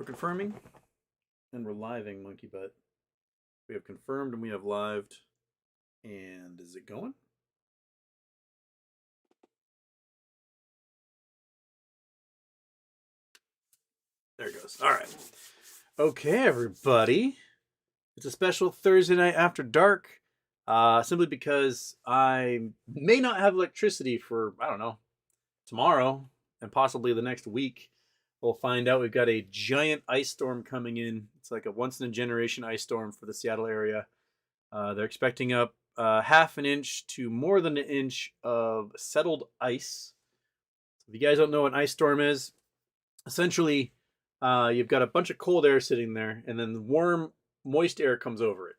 We're confirming and we're living, monkey butt. We have confirmed and we have lived. And is it going? There it goes. All right. Okay, everybody. It's a special Thursday night after dark. Simply because I may not have electricity for, I don't know, tomorrow and possibly the next week. We'll find out. We've got a giant ice storm coming in. It's like a once in a generation ice storm for the Seattle area. They're expecting up half an inch to more than an inch of settled ice. So if you guys don't know what an ice storm is, essentially you've got a bunch of cold air sitting there, and then the warm, moist air comes over it.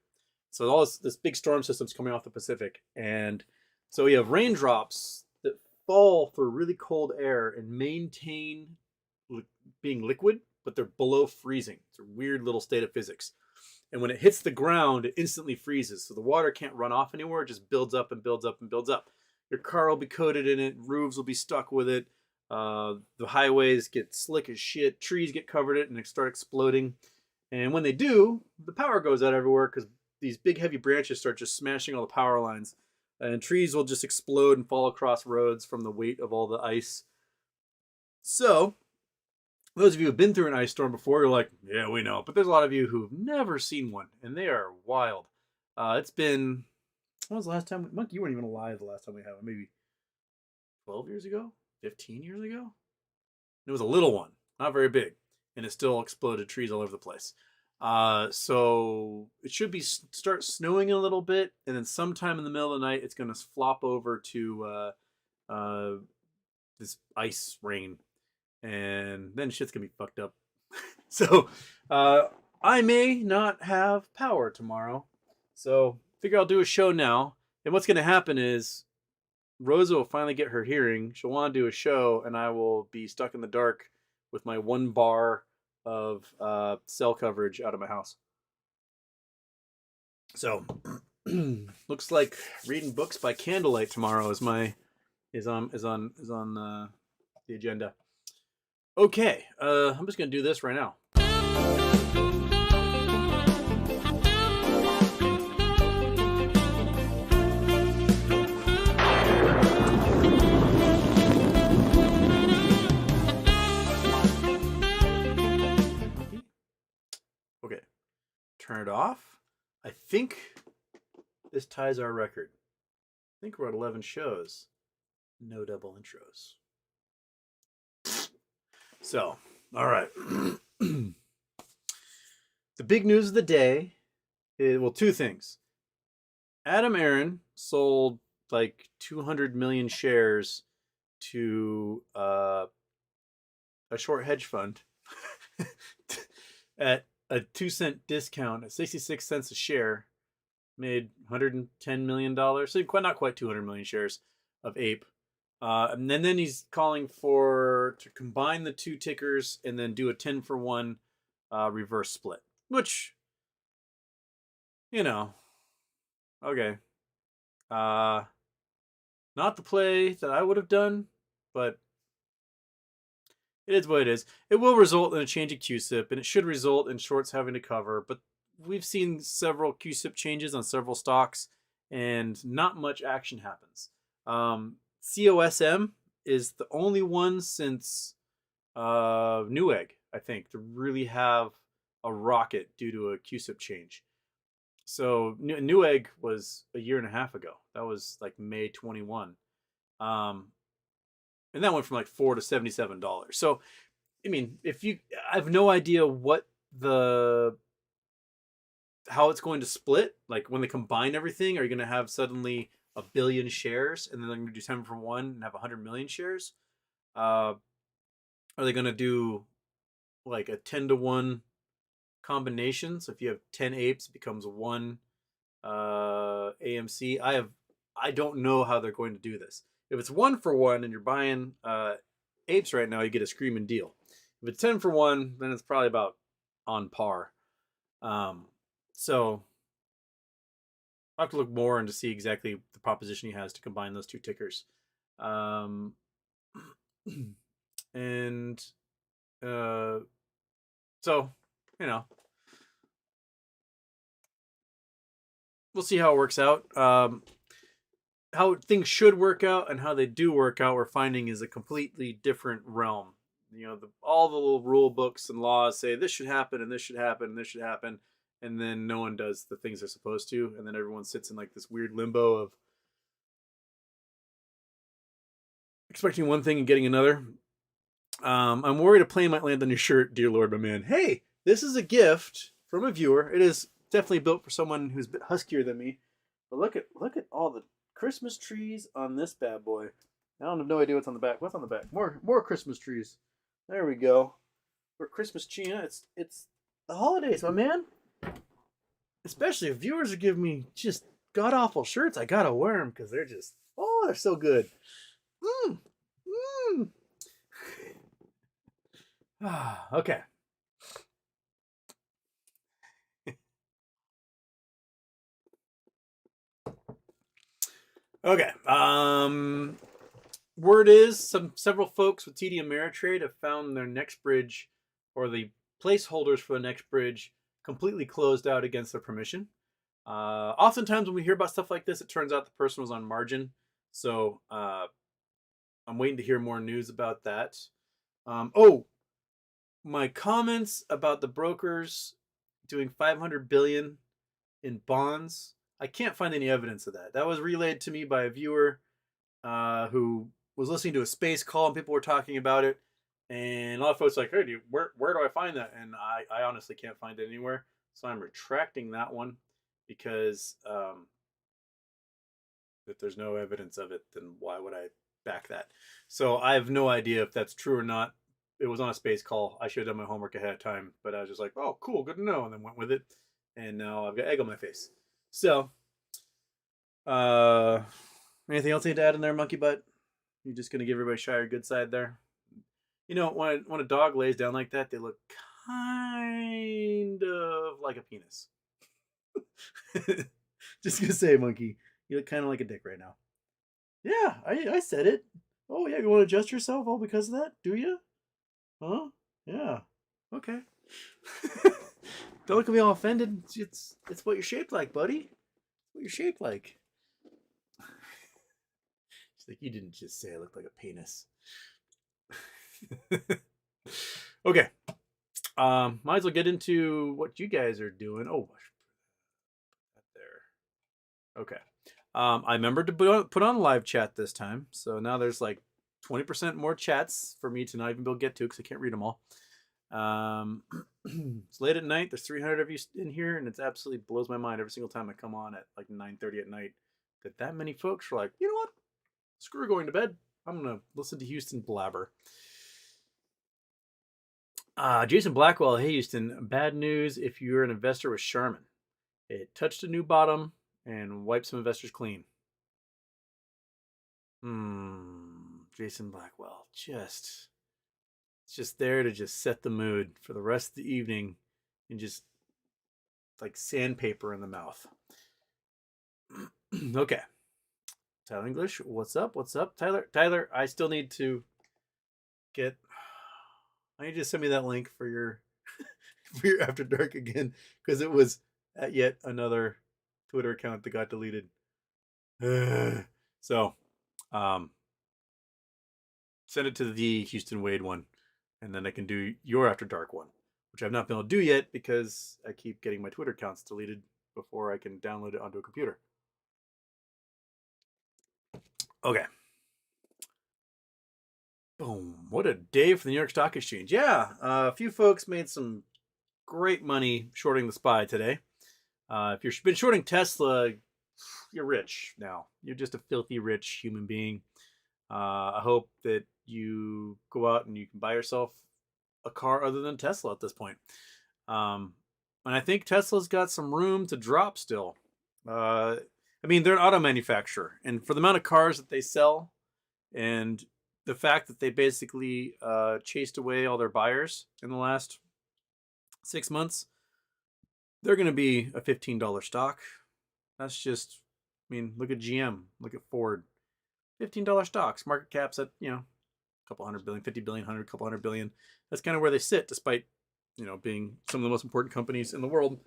So all this big storm system's coming off the Pacific, and so we have raindrops that fall through really cold air and maintain being liquid, but they're below freezing. It's a weird little state of physics. And when it hits the ground, it instantly freezes. So the water can't run off anymore. It just builds up and builds up and builds up. Your car will be coated in it. Roofs will be stuck with it. The highways get slick as shit. Trees get covered in it and they start exploding. And when they do, the power goes out everywhere because these big heavy branches start just smashing all the power lines. And trees will just explode and fall across roads from the weight of all the ice. So those of you who've been through an ice storm before, you're like, yeah, we know. But there's a lot of you who've never seen one, and they are wild. It's been, when was the last time? Monkey, you weren't even alive the last time we had one. Maybe 12 years ago? 15 years ago? It was a little one, not very big, and it still exploded trees all over the place. So it should be start snowing a little bit, and then sometime in the middle of the night, it's going to flop over to this ice rain. And then shit's gonna be fucked up. So I may not have power tomorrow. So figure I'll do a show now. And what's gonna happen is Rosa will finally get her hearing. She'll want to do a show, and I will be stuck in the dark with my 1 bar of cell coverage out of my house. So looks like reading books by candlelight tomorrow is on the agenda. Okay, I'm just going to do this right now. Okay, turn it off. I think this ties our record. I think we're at 11 shows. No double intros. So, all right. The big news of the day is, well, 2 things. Adam Aron sold like 200 million shares to a short hedge fund at a 2-cent discount at 66 cents a share. Made $110 million. So not quite 200 million shares of Ape. And then he's calling to combine the 2 tickers and then do a 10-for-1 reverse split, which, okay. Not the play that I would have done, but it is what it is. It will result in a change of QSIP, and it should result in shorts having to cover, but we've seen several QSIP changes on several stocks, and not much action happens. COSM is the only one since Newegg, I think, to really have a rocket due to a QSIP change. So Newegg was a year and a half ago. That was like May 21. And that went from like $4 to $77. So, I mean, I have no idea how it's going to split. Like when they combine everything, are you going to have suddenly 1 billion shares, and then they're going to do 10-for-1 and have 100 million shares? Are they going to do like a 10-to-1 combination? So if you have 10 apes, it becomes 1 AMC. I don't know how they're going to do this. If it's 1-for-1 and you're buying apes right now, you get a screaming deal. If it's 10-for-1, then it's probably about on par. So I'll have to look more and to see exactly the proposition he has to combine those 2 tickers. And So, you know, we'll see how it works out. How things should work out and how they do work out, we're finding is a completely different realm. You know, all the little rule books and laws say this should happen and this should happen and this should happen, and then no one does the things they're supposed to, and then everyone sits in like this weird limbo of expecting one thing and getting another. I'm worried a plane might land on your shirt, dear Lord, my man. Hey, this is a gift from a viewer. It is definitely built for someone who's a bit huskier than me. But look at all the Christmas trees on this bad boy. I don't have no idea what's on the back. What's on the back? More Christmas trees. There we go. For Christmas China, it's the holidays, my man. Especially if viewers are giving me just god awful shirts, I gotta wear them because they're so good. Mmm. Mmm. Okay. Okay. Word is several folks with TD Ameritrade have found their NextBridge, or the placeholders for the NextBridge, completely closed out against their permission. Oftentimes when we hear about stuff like this, it turns out the person was on margin. So I'm waiting to hear more news about that. My comments about the brokers doing 500 billion in bonds, I can't find any evidence of that. That was relayed to me by a viewer who was listening to a space call and people were talking about it. And a lot of folks were like, hey, where do I find that? And I honestly can't find it anywhere. So I'm retracting that one because if there's no evidence of it, then why would I back that? So I have no idea if that's true or not. It was on a space call. I should have done my homework ahead of time, but I was just like, oh, cool, good to know, and then went with it. And now I've got egg on my face. So, anything else you need to add in there, monkey butt? You're just gonna give everybody Shire good side there. You know, when a dog lays down like that, they look kind of like a penis. Just gonna say, monkey, you look kind of like a dick right now. Yeah, I said it. Oh yeah, you want to adjust yourself all because of that? Do you? Huh? Yeah. Okay. Don't look at me all offended. It's what you're shaped like, buddy. What you're shaped like. She's like, you didn't just say I look like a penis. Okay. Might as well get into what you guys are doing. Oh, there. Okay. I remembered to put on live chat this time, so now there's like 20% more chats for me to not even be able to get to because I can't read them all. It's late at night. There's 300 of you in here, and it absolutely blows my mind every single time I come on at like 9:30 at night that many folks are like, you know what? Screw going to bed. I'm gonna listen to Houston blabber. Jason Blackwell, hey Houston, bad news if you're an investor with Charmin. It touched a new bottom and wiped some investors clean. Jason Blackwell, it's just there to just set the mood for the rest of the evening and just like sandpaper in the mouth. Okay. Tyler English, what's up? What's up, Tyler? Tyler, I still need to get. I need you to send me that link for your for your After Dark again because it was at yet another Twitter account that got deleted. So, send it to the Houston Wade one, and then I can do your After Dark one, which I've not been able to do yet because I keep getting my Twitter accounts deleted before I can download it onto a computer. Okay. Boom. What a day for the New York Stock Exchange. Yeah, a few folks made some great money shorting the SPY today. If you've been shorting Tesla, you're rich now. You're just a filthy rich human being. I hope that you go out and you can buy yourself a car other than Tesla at this point. And I think Tesla's got some room to drop still. I mean, they're an auto manufacturer, and for the amount of cars that they sell, and the fact that they basically chased away all their buyers in the last 6 months, they're going to be a $15 stock. That's just, I mean, look at GM, look at Ford, $15 stocks, market caps at, a couple hundred billion, 50 billion, couple hundred billion. That's kind of where they sit, despite you know, being some of the most important companies in the world,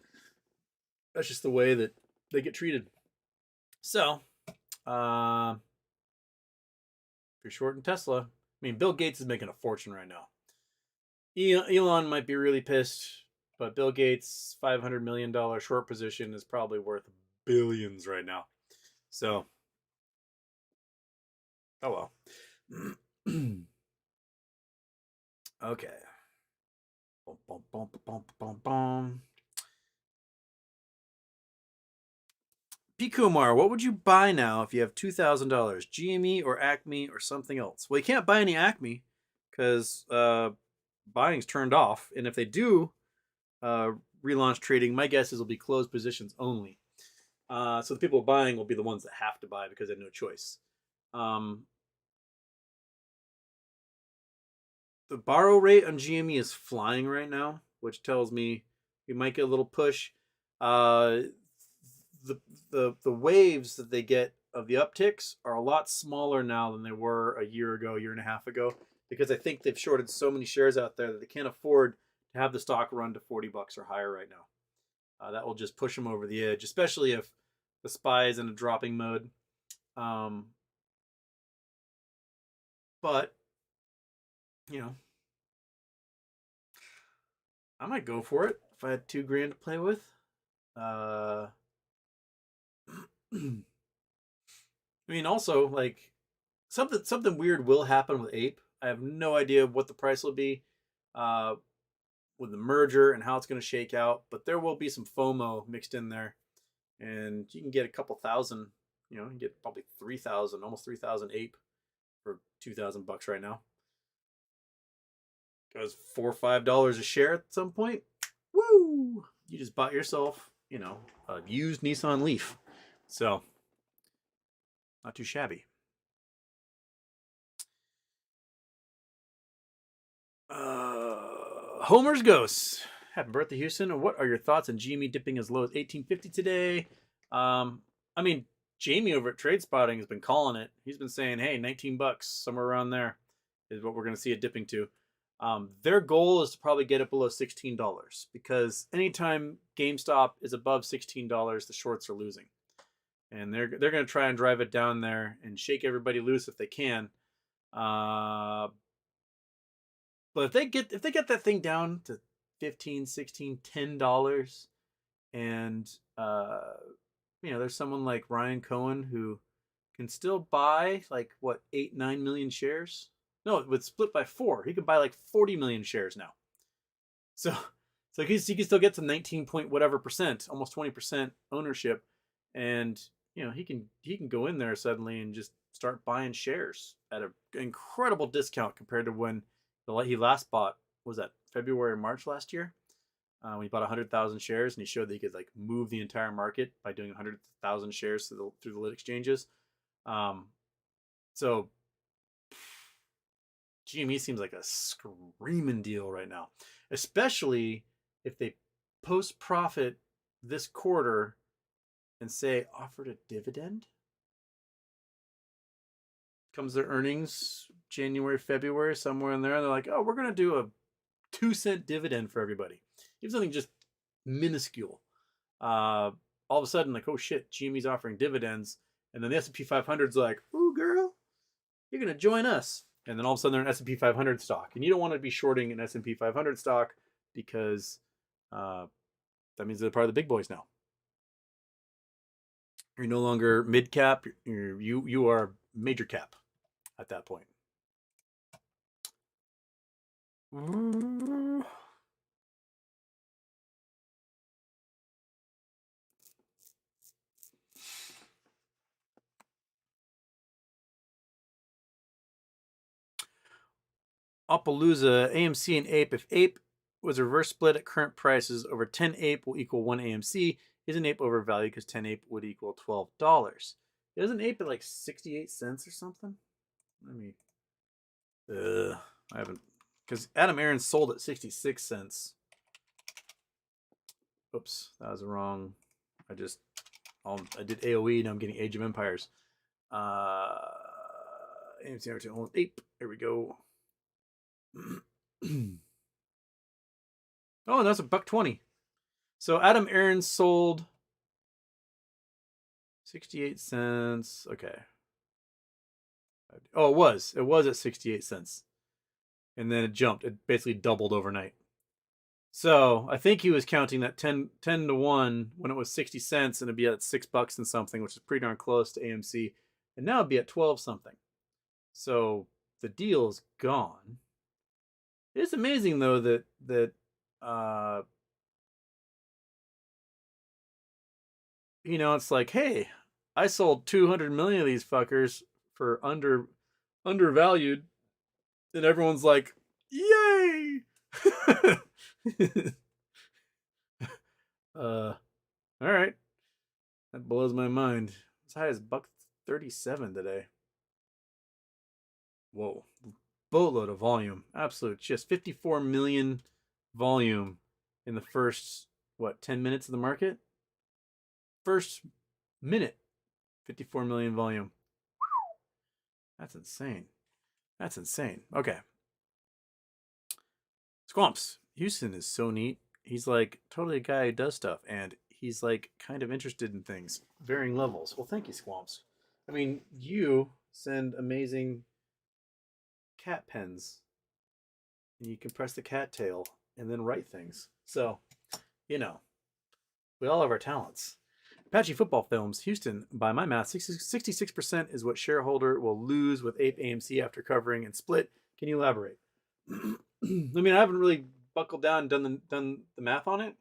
that's just the way that they get treated. So, if you're short in Tesla, I mean, Bill Gates is making a fortune right now. Elon might be really pissed, but Bill Gates' $500 million short position is probably worth billions right now. So, oh well. Okay. Bum, bum, bum, bum, bum, bum. P. Kumar, what would you buy now if you have $2,000? GME or Acme or something else? Well, you can't buy any Acme because buying's turned off. And if they do relaunch trading, my guess is it'll be closed positions only. So the people buying will be the ones that have to buy because they have no choice. The borrow rate on GME is flying right now, which tells me we might get a little push. The waves that they get of the upticks are a lot smaller now than they were a year ago, year and a half ago, because I think they've shorted so many shares out there that they can't afford to have the stock run to $40 or higher right now. That will just push them over the edge, especially if the SPY is in a dropping mode. But you know, I might go for it if I had $2,000 to play with. I mean, also like something weird will happen with Ape. I have no idea what the price will be with the merger and how it's going to shake out, but there will be some FOMO mixed in there, and you can get a couple thousand. You know, you can get probably 3,000, almost 3,000 Ape for $2,000 right now. Goes $4 or $5 a share at some point. Woo! You just bought yourself, you know, a used Nissan Leaf. So, not too shabby. Homer's Ghosts. Happy birthday, Houston. What are your thoughts on GME dipping as low as 1850 today? I mean, Jamie over at Trade Spotting has been calling it. He's been saying, hey, $19, somewhere around there is what we're going to see it dipping to. Their goal is to probably get it below $16 because anytime GameStop is above $16, the shorts are losing. And they're going to try and drive it down there and shake everybody loose if they can. But if they get that thing down to $15, $16, $10, and you know, there's someone like Ryan Cohen who can still buy like what 8-9 million shares. No, it would split by 4. He could buy like 40 million shares now. So he can still get to 19 point whatever percent, almost 20% ownership, and you know he can go in there suddenly and just start buying shares at an incredible discount compared to when he last bought. Was that February or March last year? When he bought 100,000 shares and he showed that he could like move the entire market by doing 100,000 shares through the lit exchanges. So GME seems like a screaming deal right now, especially if they post profit this quarter and say offered a dividend. Comes their earnings January, February, somewhere in there, and they're like, oh, we're going to do a 2-cent dividend for everybody. Even something just minuscule. All of a sudden, like, oh shit, GME's offering dividends. And then the S&P 500's like, ooh, girl, you're going to join us. And then all of a sudden they're an S&P 500 stock. And you don't want to be shorting an S&P 500 stock because that means they're part of the big boys now. You're no longer mid cap. You are major cap at that point. Appalooza, AMC and Ape. If Ape was a reverse split at current prices, over 10 Ape will equal 1 AMC. Isn't Ape overvalued because 10 Ape would equal $12? Isn't Ape at like 68 cents or something? Let me. I haven't. Because Adam Aaron sold at 66 cents. Oops, that was wrong. I did AOE, now I'm getting Age of Empires. AMC Ape. There we go. Oh, that's $1.20. So Adam Aaron sold 68 cents. Okay. Oh, it was. It was at 68 cents. And then it jumped. It basically doubled overnight. So I think he was counting that 10 to 1 when it was 60 cents and it'd be at $6 and something, which is pretty darn close to AMC. And now it'd be at 12 something. So the deal's gone. It's amazing though that you know, it's like, hey, I sold 200 million of these fuckers for undervalued, and everyone's like, yay. All right, that blows my mind. As high as $1.37 today. Whoa, boatload of volume. Absolute, just 54 million volume in the first 10 minutes of the market. First minute, 54 million volume. That's insane. That's insane. Okay. Squamps. Houston is so neat. He's like totally a guy who does stuff, and he's like kind of interested in things, varying levels. Well, thank you, Squamps. I mean, you send amazing cat pens, and you can press the cat tail and then write things. So, you know, we all have our talents. Apache Football Films, Houston, by my math, 66% is what shareholder will lose with Ape AMC after covering and split. Can you elaborate? I mean, I haven't really buckled down and done the math on it.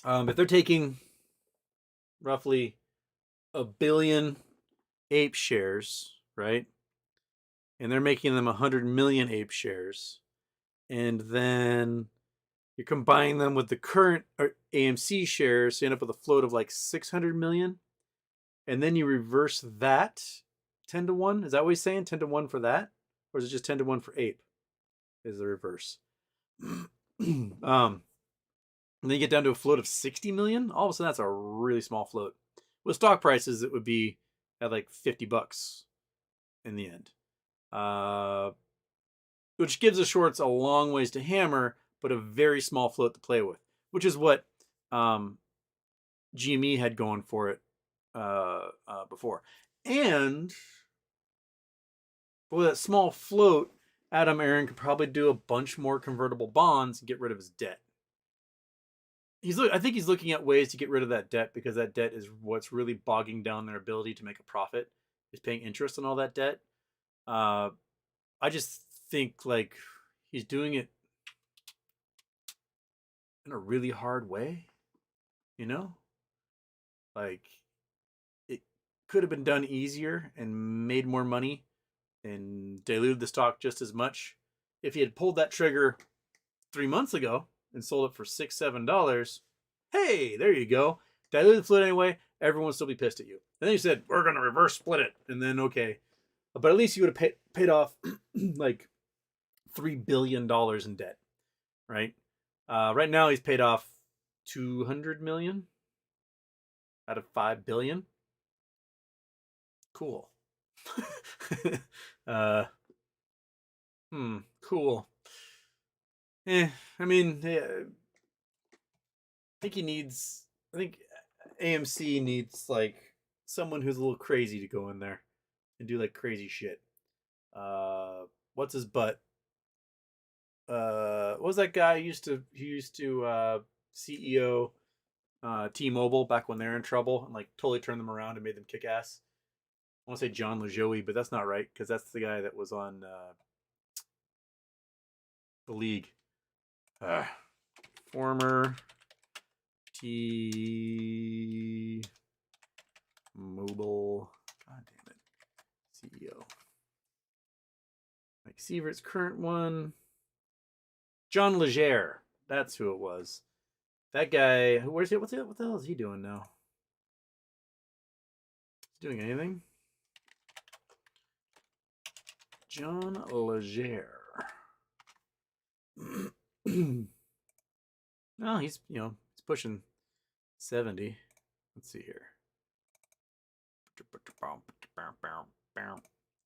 But they're taking roughly 1 billion Ape shares, right? And they're making them 100 million Ape shares. And then you're combining them with the current AMC shares, so you end up with a float of like 600 million. And then you reverse that 10 to 1. Is that what he's saying? 10 to 1 for that? Or is it just 10 to 1 for Ape? Is the reverse. And then you get down to a float of 60 million. All of a sudden, that's a really small float. With stock prices, it would be at like $50 in the end. Which gives the shorts a long ways to hammer, but a very small float to play with, which is what GME had going for it before. And with that small float, Adam Aaron could probably do a bunch more convertible bonds and get rid of his debt. I think he's looking at ways to get rid of that debt, because that debt is what's really bogging down their ability to make a profit, is paying interest on all that debt. I just think like he's doing it in a really hard way, you know? Like, it could have been done easier and made more money and diluted the stock just as much if he had pulled that trigger 3 months ago and sold it for $6-7. Hey, there you go. Dilute the float anyway. Everyone would still be pissed at you. And then you said, we're going to reverse split it. And then, okay. But at least you would have paid off like $3 billion in debt, right? Right now he's paid off 200 million out of 5 billion. Cool. Cool. I mean, I think AMC needs like someone who's a little crazy to go in there and do like crazy shit. What's his butt? What was that guy who used to CEO T-Mobile back when they're in trouble and like totally turned them around and made them kick ass? I want to say John LaJoie, but that's not right, because that's the guy that was on the League. Former T-Mobile, god damn it, CEO. Mike Sievert's current one. John Legere. That's who it was. That guy. Where's he? What the hell is he doing now? Is he doing anything? John Legere. No, he's he's pushing 70. Let's see here.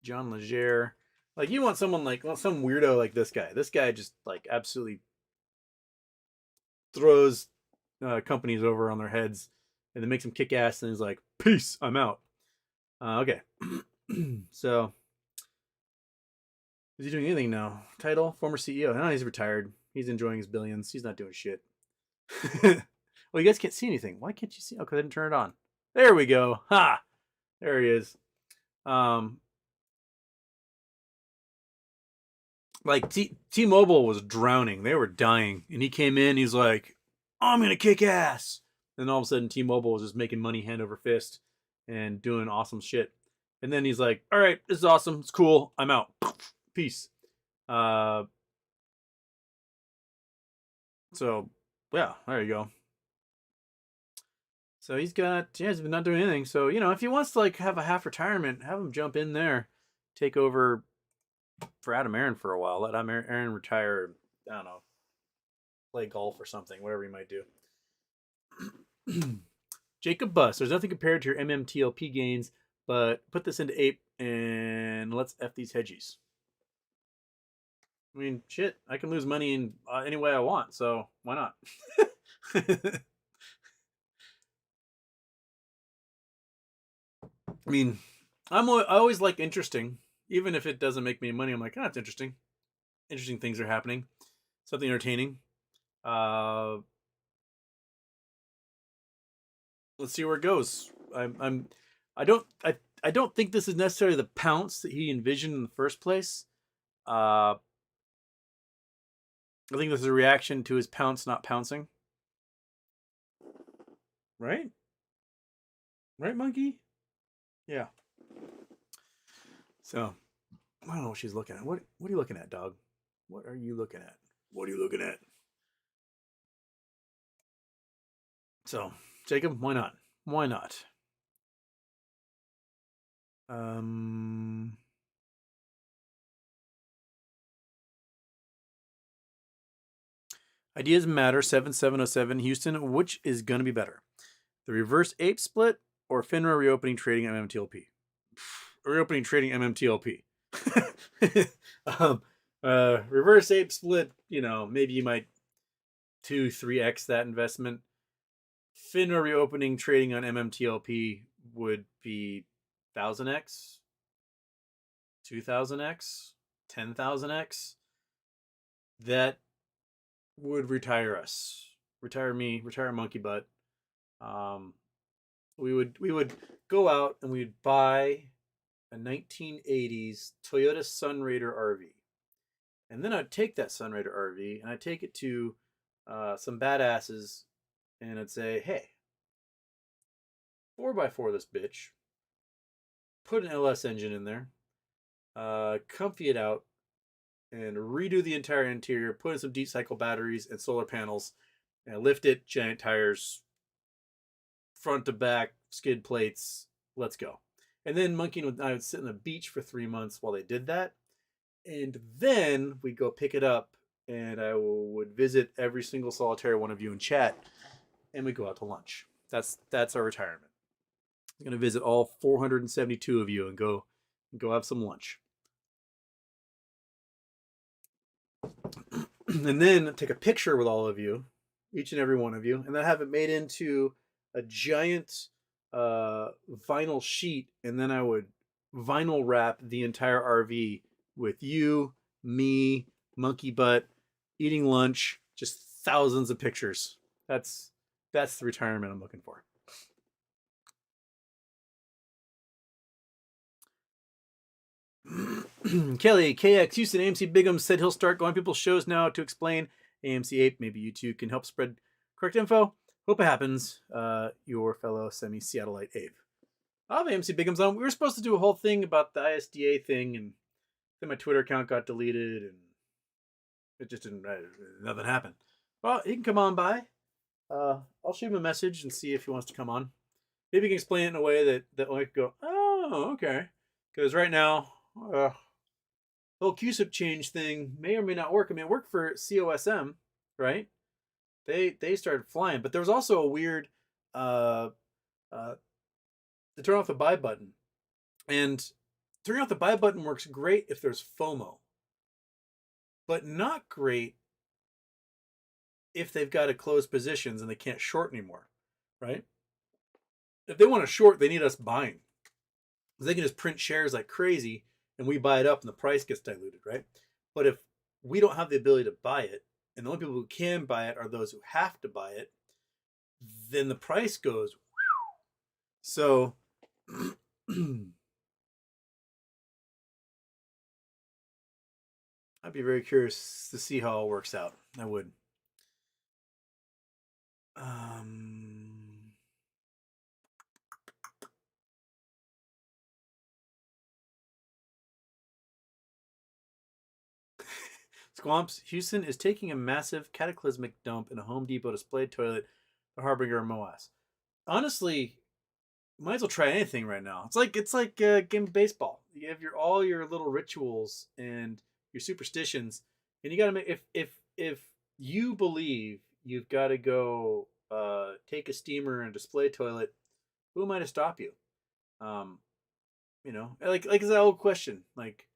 John Legere. Like, you want someone like some weirdo like this guy. This guy just like absolutely throws companies over on their heads and then makes them kick ass. And he's like, "Peace, I'm out." Okay, so is he doing anything now? Title: former CEO. No, he's retired. He's enjoying his billions. He's not doing shit. Well, you guys can't see anything. Why can't you see? Oh, because I didn't turn it on. There we go. Ha! There he is. Like T-Mobile was drowning. They were dying. And he came in, he's like, I'm going to kick ass. And all of a sudden, T-Mobile was just making money hand over fist and doing awesome shit. And then he's like, all right, this is awesome. It's cool. I'm out. Peace. So, yeah, there you go. So he's been not doing anything. So, you know, if he wants to like have a half retirement, have him jump in there, take over for Adam Aaron for a while. Let Adam Aaron retire. I don't know, play golf or something, whatever he might do. Jacob Buss. There's nothing compared to your MMTLP gains, but put this into Ape and let's F these hedgies. I mean, shit, I can lose money in any way I want, so why not? I mean, I always like interesting, even if it doesn't make me money. I'm like, oh, it's interesting. Interesting things are happening. Something entertaining. Let's see where it goes. I don't think this is necessarily the pounce that he envisioned in the first place. I think this is a reaction to his pounce not pouncing. Right? Right, monkey? Yeah. So, I don't know what she's looking at. What are you looking at, dog? What are you looking at? What are you looking at? So, Jacob, why not? Why not? Ideas matter. 7707 Houston. Which is going to be better? The reverse ape split or Finra reopening trading MMTLP? Reopening trading MMTLP. Reverse ape split, you know, maybe you might 2-3x that investment. Finra reopening trading on MMTLP would be 1000x, 2000x, 10,000x. That would retire us, retire me, retire Monkey Butt. We would go out and we'd buy a 1980s Toyota Sunraider RV, and then I'd take that Sunraider RV and I'd take it to some badasses, and I'd say, hey, 4x4 this bitch, put an LS engine in there, comfy it out, and redo the entire interior, put in some deep cycle batteries and solar panels, and lift it, giant tires, front to back, skid plates, let's go. And then Monkey and I would sit on the beach for 3 months while they did that. And then we'd go pick it up, and I would visit every single solitary one of you in chat, and we'd go out to lunch. That's our retirement. I'm going to visit all 472 of you and go have some lunch. And then take a picture with all of you, each and every one of you, and then have it made into a giant vinyl sheet, and then I would vinyl wrap the entire RV with you, me, Monkey Butt, eating lunch, just thousands of pictures. That's the retirement I'm looking for. Kelly, KX, Houston, AMC Bigham said he'll start going people's shows now to explain AMC Ape. Maybe you two can help spread correct info. Hope it happens. Your fellow semi-Seattleite Ape. I'll have AMC Bigham's on. We were supposed to do a whole thing about the ISDA thing, and then my Twitter account got deleted, and it just didn't. Nothing happened. Well, he can come on by. I'll shoot him a message and see if he wants to come on. Maybe he can explain it in a way that I could go, oh, okay. Because right now, the whole QSIP change thing may or may not work. I mean, it worked for COSM, right? They started flying, but there was also a weird to turn off the buy button. And turning off the buy button works great if there's FOMO, but not great if they've got to close positions and they can't short anymore, right? If they want to short, they need us buying. They can just print shares like crazy and we buy it up and the price gets diluted, right? But if we don't have the ability to buy it, and the only people who can buy it are those who have to buy it, then the price goes. So I'd be very curious to see how it works out. I would. Squamps, Houston is taking a massive cataclysmic dump in a Home Depot display toilet, the harbinger of Moas. Honestly, might as well try anything right now. It's like a game of baseball. You have all your little rituals and your superstitions, and you got to make if you believe you've got to go take a steamer and a display toilet, who am I to stop you? Like it's that old question. Like,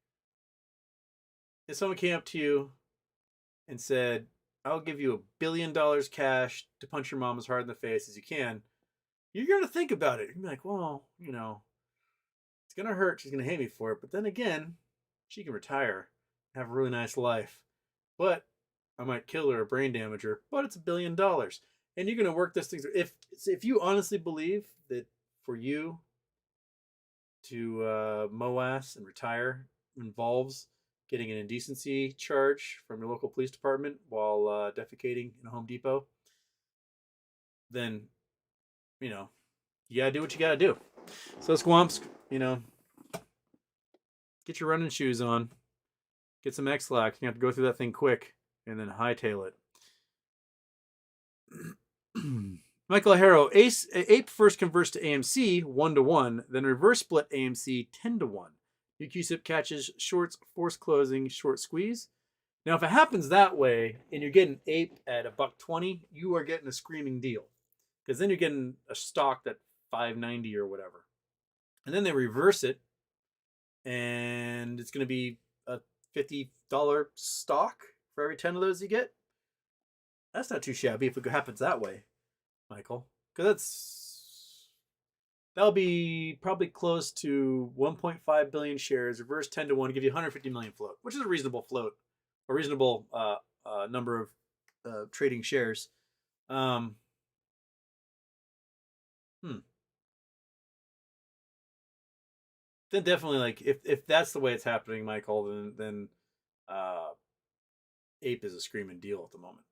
if someone came up to you and said, "I'll give you $1 billion cash to punch your mom as hard in the face as you can," you're gonna think about it. You're gonna be like, "Well, it's gonna hurt. She's gonna hate me for it." But then again, she can retire, have a really nice life. But I might kill her or brain damage her. But it's $1 billion, and you're gonna work this thing. If you honestly believe that for you to moas and retire involves getting an indecency charge from your local police department while defecating in a Home Depot, then you gotta do what you gotta do. So Squamps, get your running shoes on, get some X-Lax. You have to go through that thing quick and then hightail it. Michael Harrow, Ape first converts to AMC 1-1, then reverse split AMC 10-1. New QSIP catches shorts, force closing, short squeeze. Now, if it happens that way and you're getting Ape at $1.20, you are getting a screaming deal, because then you're getting a stock at $5.90 or whatever, and then they reverse it, and it's going to be a $50 stock for every 10 of those you get. That's not too shabby if it happens that way, Michael, because that'll be probably close to 1.5 billion shares, reverse 10-1, give you 150 million float, which is a reasonable float, a reasonable number of trading shares. Then definitely, like, if that's the way it's happening, Michael, then Ape is a screaming deal at the moment.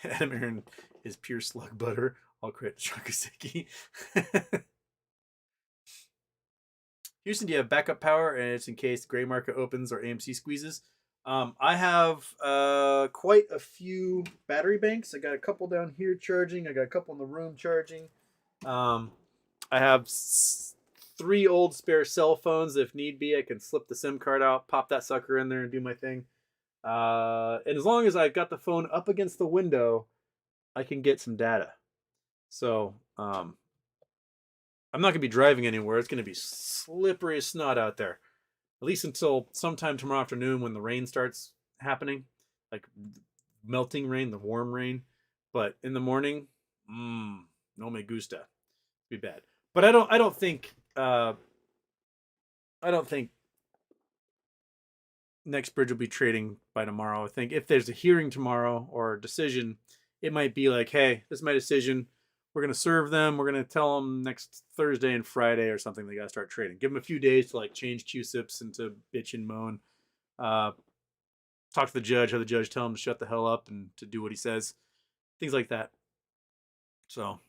Adam Aaron is pure slug butter. I'll create Shakaseki. Houston, do you have backup power? And it's in case the gray market opens or AMC squeezes. I have quite a few battery banks. I got a couple down here charging. I got a couple in the room charging. I have 3 old spare cell phones. If need be, I can slip the SIM card out, pop that sucker in there, and do my thing. And as long as I've got the phone up against the window, I can get some data. So I'm not going to be driving anywhere. It's going to be slippery as snot out there, at least until sometime tomorrow afternoon when the rain starts happening, like melting rain, the warm rain. But in the morning, no me gusta. Be bad. But I don't think NextBridge will be trading by tomorrow. I think if there's a hearing tomorrow or a decision, it might be like, hey, this is my decision. We're going to serve them. We're going to tell them next Thursday and Friday or something they got to start trading. Give them a few days to like change QSIPs into bitch and moan. Talk to the judge, have the judge tell him to shut the hell up and to do what he says. Things like that. So,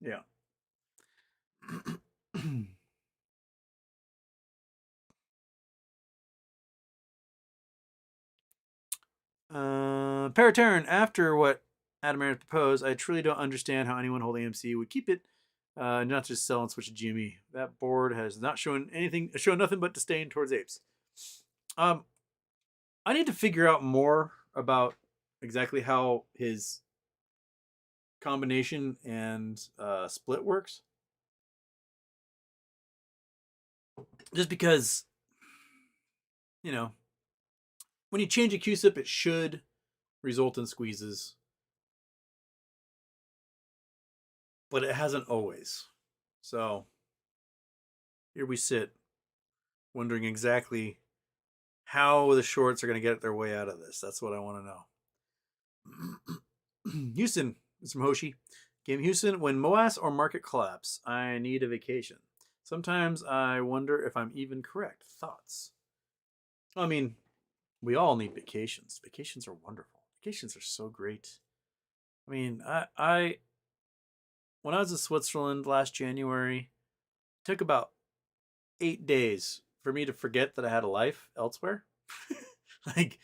yeah. Paratern, after what Adam Aaron proposed, I truly don't understand how anyone holding AMC would keep it, not just sell and switch to GME. That board has not shown nothing but disdain towards apes. I need to figure out more about exactly how his combination and split works. Just because, when you change a Q-sip, it should result in squeezes, but it hasn't always. So here we sit, wondering exactly how the shorts are going to get their way out of this. That's what I want to know. Houston, it's from Hoshi. Game Houston, when MOAS or market collapse, I need a vacation. Sometimes I wonder if I'm even correct. Thoughts? I mean, we all need vacations. Vacations are wonderful. Vacations are so great. I mean, I when I was in Switzerland last January, it took about 8 days for me to forget that I had a life elsewhere. Like,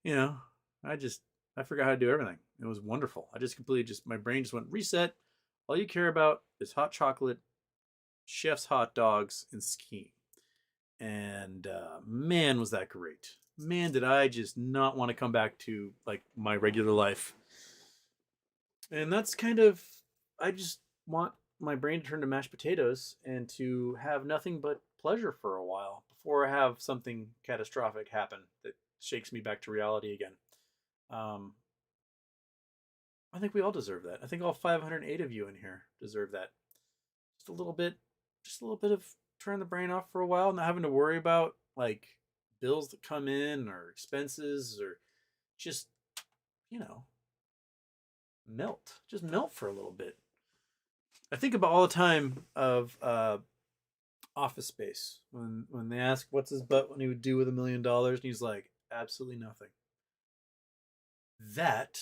you know, I forgot how to do everything. It was wonderful. I just completely my brain just went reset. All you care about is hot chocolate, chef's hot dogs, and skiing. And man, was that great. Man, did I just not want to come back to like my regular life. And that's kind of, I just want my brain to turn to mashed potatoes and to have nothing but pleasure for a while before I have something catastrophic happen that shakes me back to reality again. I think we all deserve that. I think all 508 of you in here deserve that. Just a little bit of turn the brain off for a while, not having to worry about like bills that come in or expenses or just, you know, melt. Just melt for a little bit. I think about all the time of Office Space when they ask what's his butt when he would do with $1 million, and he's like, absolutely nothing. That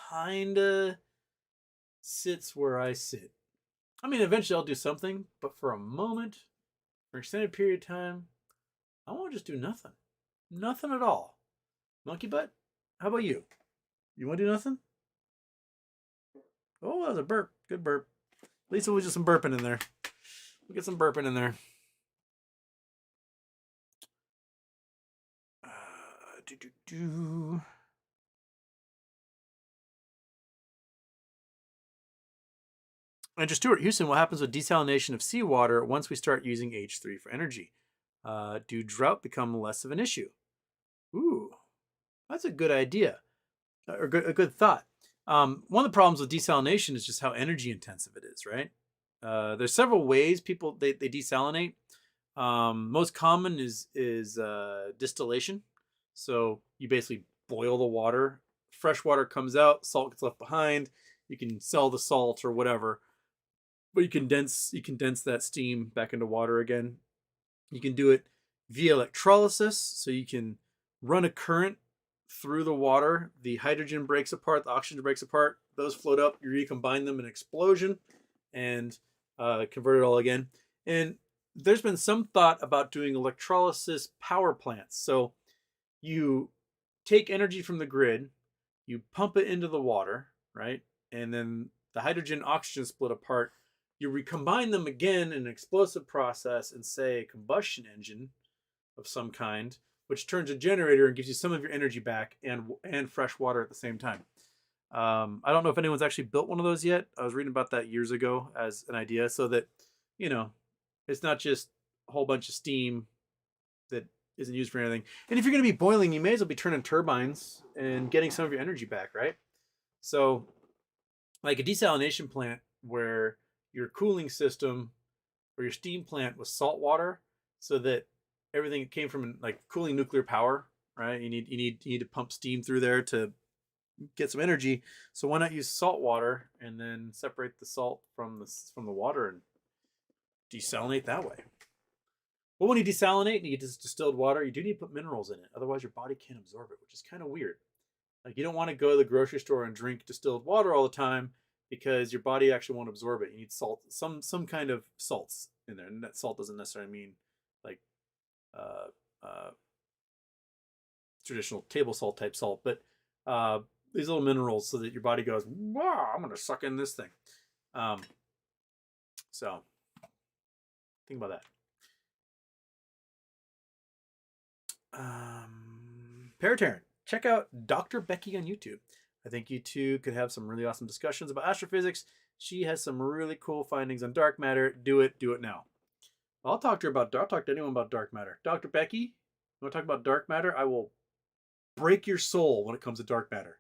kinda sits where I sit. I mean, eventually I'll do something, but for a moment, for an extended period of time, I want to just do nothing. Nothing at all. Monkey butt, how about you? You want to do nothing? Oh, that was a burp. Good burp. At least it was just some burping in there. We'll get some burping in there. Andrew Stewart, Houston, what happens with desalination of seawater once we start using H3 for energy? Do drought become less of an issue? Ooh, that's a good idea, or a good thought. One of the problems with desalination is just how energy intensive it is, right? There's several ways people they desalinate. Most common is distillation. So you basically boil the water, fresh water comes out, salt gets left behind. You can sell the salt or whatever, but you condense that steam back into water again. You can do it via electrolysis, so you can run a current through the water. The hydrogen breaks apart, the oxygen breaks apart, those float up, you recombine them in an explosion and convert it all again. And there's been some thought about doing electrolysis power plants. So you take energy from the grid, you pump it into the water, right? And then the hydrogen oxygen split apart. You recombine them again in an explosive process and say a combustion engine of some kind, which turns a generator and gives you some of your energy back and fresh water at the same time. I don't know if anyone's actually built one of those yet. I was reading about that years ago as an idea, so that, you know, it's not just a whole bunch of steam that isn't used for anything. And if you're going to be boiling, you may as well be turning turbines and getting some of your energy back, right? So like a desalination plant where your cooling system or your steam plant was salt water, so that everything came from like cooling nuclear power, right? You need to pump steam through there to get some energy. So why not use salt water and then separate the salt from the water and desalinate that way? Well, when you desalinate and you get this distilled water, you do need to put minerals in it. Otherwise, your body can't absorb it, which is kind of weird. Like, you don't want to go to the grocery store and drink distilled water all the time because your body actually won't absorb it. You need salt, some kind of salts in there. And that salt doesn't necessarily mean like traditional table salt type salt, but these little minerals, so that your body goes, wow, I'm going to suck in this thing. So think about that. Paratarian, check out Dr. Becky on YouTube. I think you two could have some really awesome discussions about astrophysics. She has some really cool findings on dark matter. Do it now. I'll talk to anyone about dark matter. Dr. Becky, You want to talk about dark matter? I will break your soul when it comes to dark matter.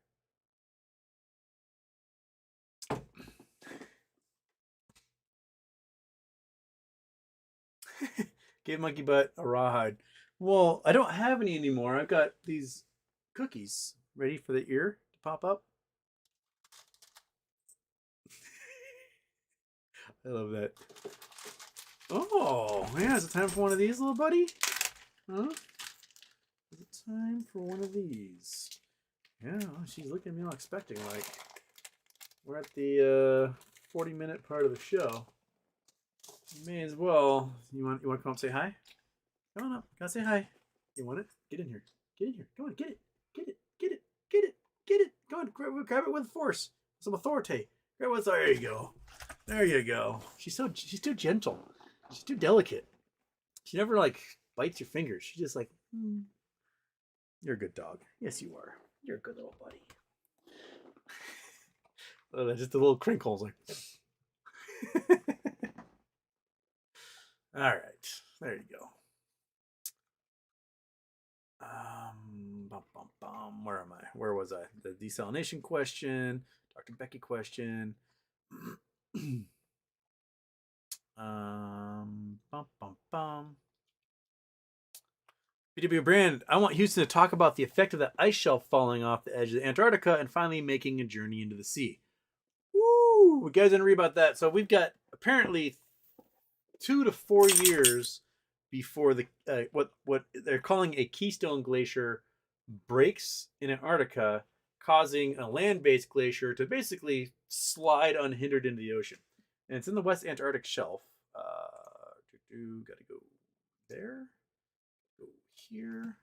Gave Monkey Butt a rawhide. Well, I don't have any anymore. I've got these cookies ready for the ear to pop up. I love that. Oh, yeah, is it time for one of these, little buddy? Huh? Is it time for one of these? Yeah, she's looking at me all expecting, like we're at the 40-minute part of the show. You may as well. You want to come up and say hi? Come on up. Gotta say hi. You want it? Get in here. Get in here. Come on, get it. Get it. Get it. Get it. Get it. Go on, grab it with force. Some authority. Grab it. There you go. There you go. She's too gentle. She's too delicate. She never like bites your fingers. She's just like, You're a good dog. Yes, you are. You're a good little buddy. Oh, just the little crinkles, like. All right, there you go. Where am I? Where was I? The desalination question, Dr. Becky question. BW Brand, I want Houston to talk about the effect of the ice shelf falling off the edge of Antarctica and finally making a journey into the sea. Woo! You guys didn't read about that. So we've got apparently 2 to 4 years before the what they're calling a Keystone Glacier breaks in Antarctica, causing a land-based glacier to basically slide unhindered into the ocean. And it's in the West Antarctic Shelf. Gotta go there. Go here.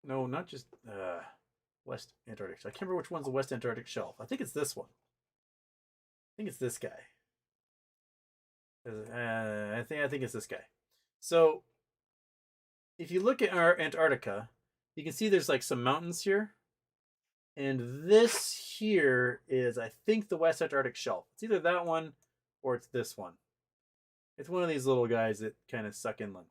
No, not just West Antarctic. I can't remember which one's the West Antarctic Shelf. I think it's this one. I think it's this guy. I think it's this guy. So if you look at our Antarctica, you can see there's like some mountains here. And this here is, I think, the West Antarctic Shelf. It's either that one or it's this one. It's one of these little guys that kind of suck inland.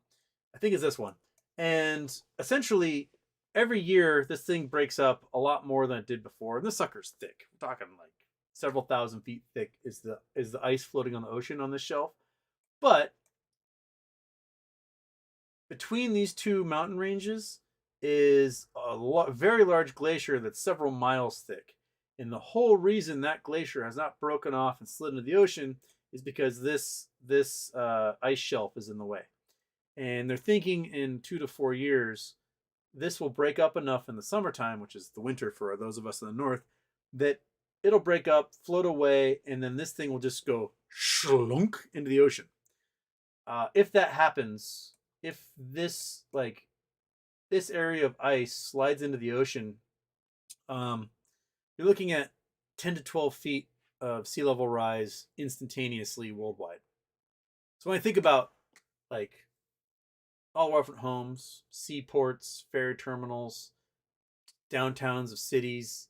I think it's this one. And essentially, every year, this thing breaks up a lot more than it did before. And this sucker's thick. We're talking like several thousand feet thick is the ice floating on the ocean on this shelf. But between these two mountain ranges is a very large glacier that's several miles thick. And the whole reason that glacier has not broken off and slid into the ocean is because this ice shelf is in the way. And they're thinking in 2 to 4 years, this will break up enough in the summertime, which is the winter for those of us in the north, that it'll break up, float away, and then this thing will just go shlunk into the ocean. If that happens, if this area of ice slides into the ocean, you're looking at 10 to 12 feet of sea level rise instantaneously worldwide. So when I think about like all waterfront homes, seaports, ferry terminals, downtowns of cities,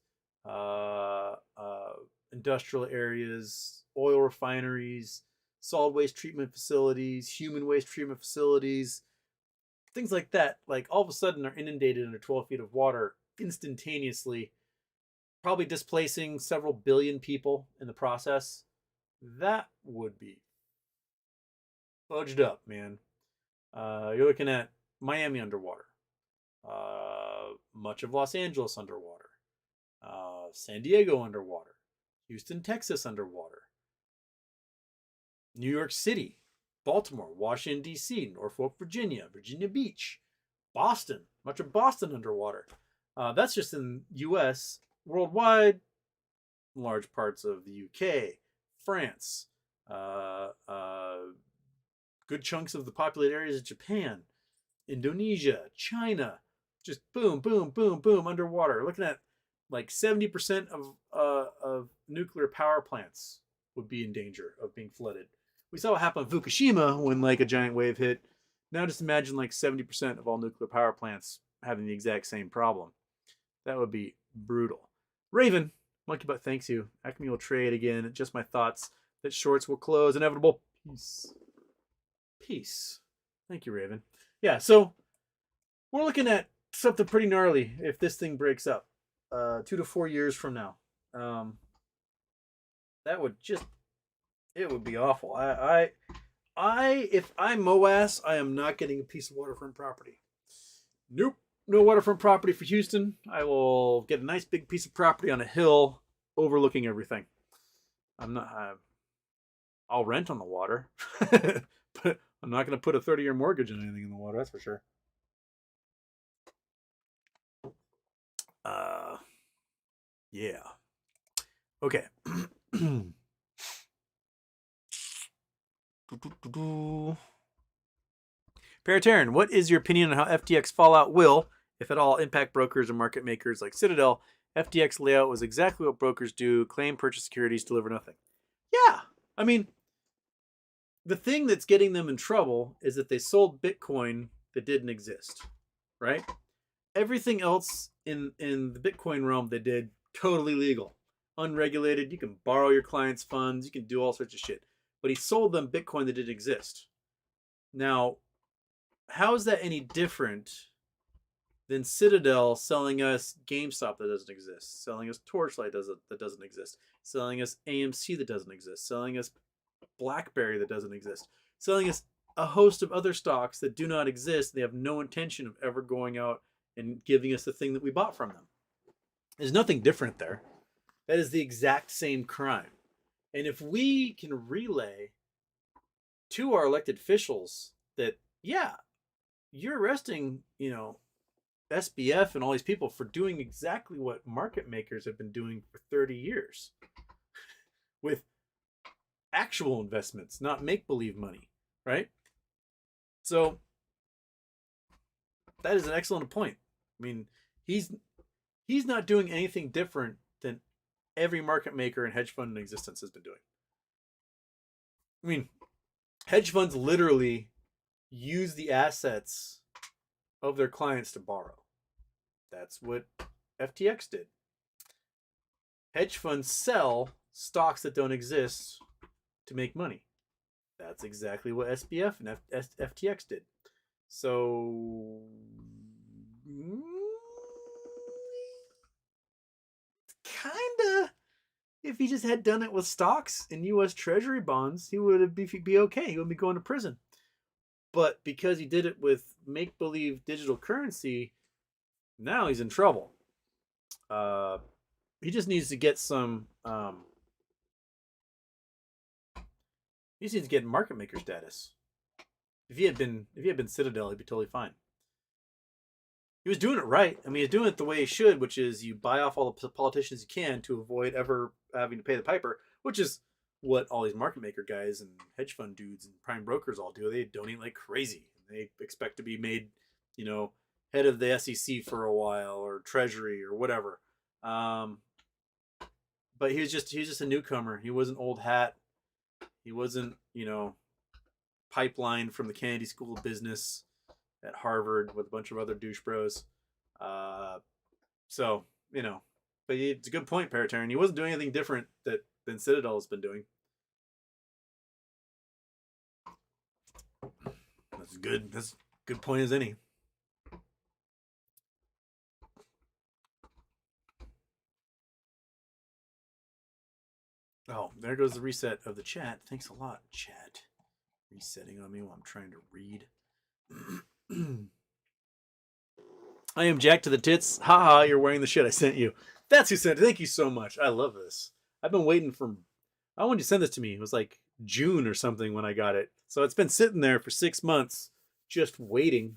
industrial areas, oil refineries, solid waste treatment facilities, human waste treatment facilities, things like that, like all of a sudden are inundated under 12 feet of water instantaneously, probably displacing several billion people in the process. That would be fudged up, man. You're looking at Miami underwater, much of Los Angeles underwater, San Diego underwater, Houston, Texas underwater, New York City, Baltimore, Washington, D.C., Norfolk, Virginia, Virginia Beach, Boston, much of Boston underwater. That's just in U.S. Worldwide, large parts of the U.K., France, good chunks of the populated areas of Japan, Indonesia, China, just boom, boom, boom, boom, underwater. Looking at like 70% of nuclear power plants would be in danger of being flooded. We saw what happened in Fukushima when like a giant wave hit. Now just imagine like 70% of all nuclear power plants having the exact same problem. That would be brutal. Raven, Monkey Butt thanks you. Acme will trade again. Just my thoughts that shorts will close. Inevitable. Peace. Peace. Thank you, Raven. Yeah, so we're looking at something pretty gnarly if this thing breaks up. 2 to 4 years from now. That would just, it would be awful. If I'm MOAS, I am not getting a piece of waterfront property. Nope. No waterfront property for Houston. I will get a nice big piece of property on a hill overlooking everything. I'll rent on the water, but I'm not going to put a 30-year mortgage on anything in the water. That's for sure. Yeah. Okay. Paratarian, what is your opinion on how FTX fallout will, if at all, impact brokers and market makers like Citadel? FTX layout was exactly what brokers do: claim purchase securities, deliver nothing. Yeah. I mean, the thing that's getting them in trouble is that they sold Bitcoin that didn't exist, right? Everything else in the Bitcoin realm they did totally legal, unregulated. You can borrow your clients' funds. You can do all sorts of shit. But he sold them Bitcoin that didn't exist. Now, how is that any different than Citadel selling us GameStop that doesn't exist, selling us Torchlight that doesn't exist, selling us AMC that doesn't exist, selling us BlackBerry that doesn't exist, selling us a host of other stocks that do not exist? They have no intention of ever going out and giving us the thing that we bought from them. There's nothing different there. That is the exact same crime. And if we can relay to our elected officials that, yeah, you're arresting, SBF and all these people for doing exactly what market makers have been doing for 30 years with actual investments, not make-believe money, right? So that is an excellent point. I mean, he's not doing anything different than every market maker and hedge fund in existence has been doing. I mean, hedge funds literally use the assets of their clients to borrow. That's what FTX did. Hedge funds sell stocks that don't exist to make money. That's exactly what SBF and FTX did. So, kinda, if he just had done it with stocks and U.S. Treasury bonds, he would be okay. He wouldn't be going to prison. But because he did it with make-believe digital currency, now he's in trouble. He just needs to get some. He just needs to get market maker status. If he had been Citadel, he'd be totally fine. He was doing it right. I mean, he's doing it the way he should, which is you buy off all the politicians you can to avoid ever having to pay the piper, which is what all these market maker guys and hedge fund dudes and prime brokers all do. They donate like crazy. They expect to be made, head of the SEC for a while or Treasury or whatever. But he was just a newcomer. He wasn't old hat. He wasn't, pipeline from the Kennedy School of Business at Harvard with a bunch of other douche bros. But it's a good point, Paratarian. He wasn't doing anything different than Citadel has been doing. That's good. That's a good point as any. Oh, there goes the reset of the chat. Thanks a lot, chat. Resetting on me while I'm trying to read. I am Jack to the tits. Haha, you're wearing the shit I sent you. That's who sent it. Thank you so much. I love this. I've been waiting for... I wanted to send this to me. It was like June or something when I got it. So it's been sitting there for 6 months, just waiting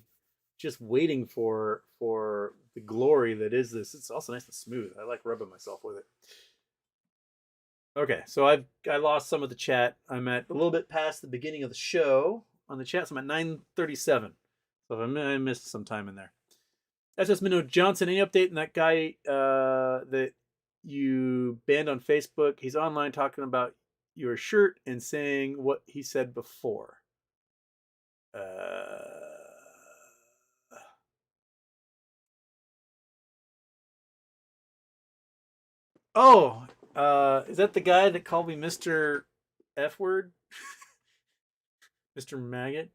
for the glory that is this. It's also nice and smooth. I like rubbing myself with it. Okay, so I lost some of the chat. I'm at a little bit past the beginning of the show on the chat. So I'm at 9:37. So I missed some time in there. SS Minnow Johnson, any update on that guy that you banned on Facebook? He's online talking about your shirt and saying what he said before. Oh, is that the guy that called me Mr. F word? Mr. Maggot?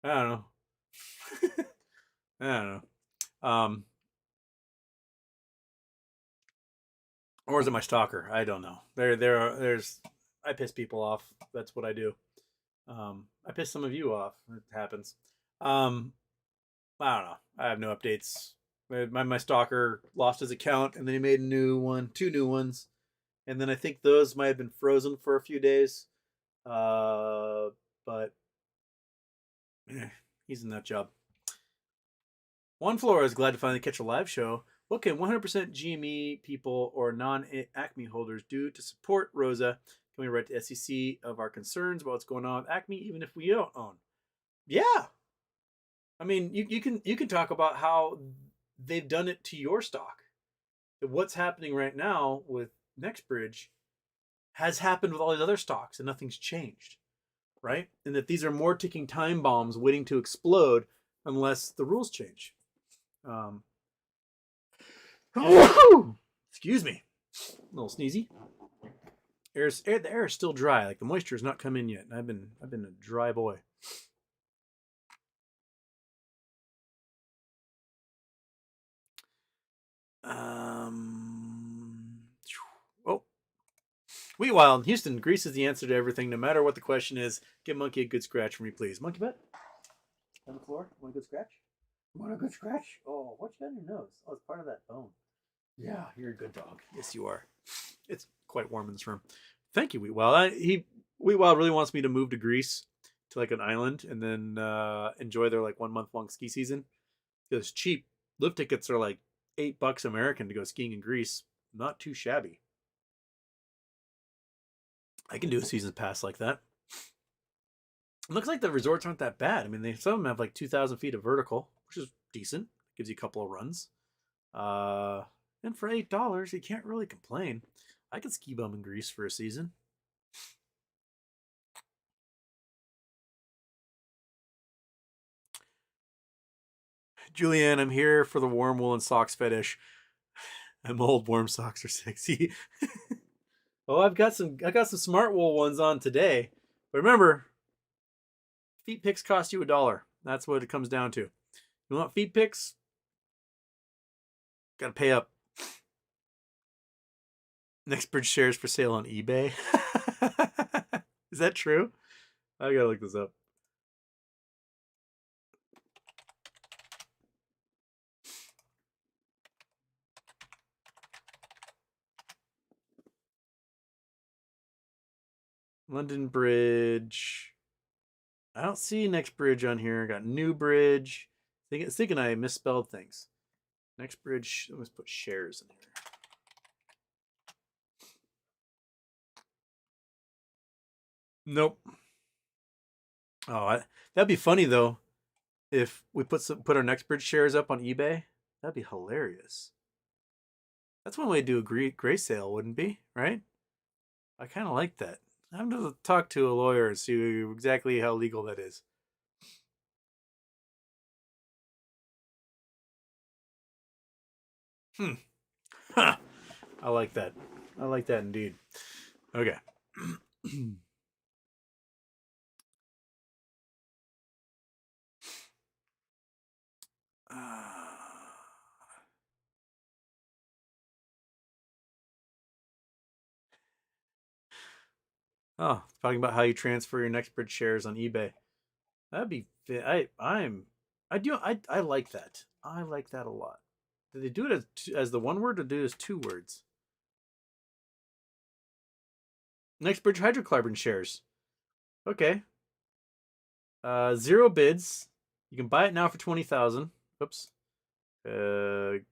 I don't know. I don't know. Or is it my stalker? I don't know. There's I piss people off. That's what I do. I piss some of you off. It happens. I don't know. I have no updates. My stalker lost his account and then he made a new one, 2 new ones, and then I think those might have been frozen for a few days. But he's in that job. Juan Flores, glad to finally catch a live show. What can 100% GME people or non-Acme holders do to support Roza? Can we write to SEC of our concerns about what's going on with Acme, even if we don't own? Yeah, I mean, you can talk about how they've done it to your stock. What's happening right now with NextBridge has happened with all these other stocks, and nothing's changed, right? And that these are more ticking time bombs waiting to explode unless the rules change. Excuse me, a little sneezy. The air is still dry. Like the moisture has not come in yet. I've been a dry boy. Oh, Wheat Wild, Houston, grease is the answer to everything. No matter what the question is, give Monkey a good scratch for me, please. Monkey butt on the floor. Want a good scratch? Want a good scratch? Oh, what you got in your nose? Oh, it's part of that bone. Yeah, you're a good dog. Yes, you are. It's quite warm in this room. Thank you, Wheat Wild. Wheat Wild really wants me to move to Greece, to like an island, and then enjoy their like 1 month long ski season. It's cheap. Lift tickets are like $8 American to go skiing in Greece. Not too shabby. I can do a season pass like that. It looks like the resorts aren't that bad. I mean, some of them have like 2,000 feet of vertical, which is decent. Gives you a couple of runs. And for $8, you can't really complain. I could ski bum in Greece for a season. Julianne, I'm here for the warm woolen socks fetish. I'm old. Warm socks are sexy. Oh, I got some smart wool ones on today. But remember, feet picks cost you $1. That's what it comes down to. You want feet picks? Gotta pay up. NextBridge shares for sale on eBay. Is that true? I gotta look this up. London Bridge. I don't see NextBridge on here. I got New Bridge. Thinking I misspelled things. NextBridge. Let's put shares in here. Nope. Oh, that'd be funny though. If we put our NextBridge shares up on eBay, that'd be hilarious. That's one way to do a gray sale, wouldn't be? Right? I kind of like that. I'm going to talk to a lawyer and see exactly how legal that is. Huh. I like that. I like that indeed. Okay. Oh, talking about how you transfer your NextBridge shares on eBay. That'd be. I like that. I like that a lot. Do they do it as the one word or do it as 2 words? NextBridge hydrocarbon shares. Okay. 0 bids. You can buy it now for 20,000. Oops. Goodbye,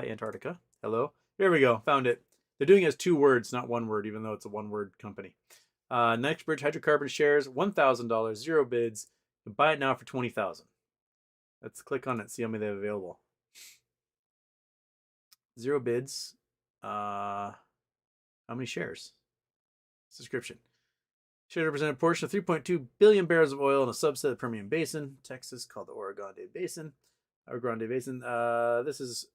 Antarctica. Hello. Here we go. Found it. They're doing it as 2 words, not 1 word, even though it's a 1-word company. NextBridge hydrocarbon shares, $1,000, 0 bids. You can buy it now for 20,000. Let's click on it, see how many they have available. 0 bids. How many shares? Subscription. Shares represent a portion of 3.2 billion barrels of oil in a subset of the Permian Basin, Texas, called the Oro Grande Basin. This is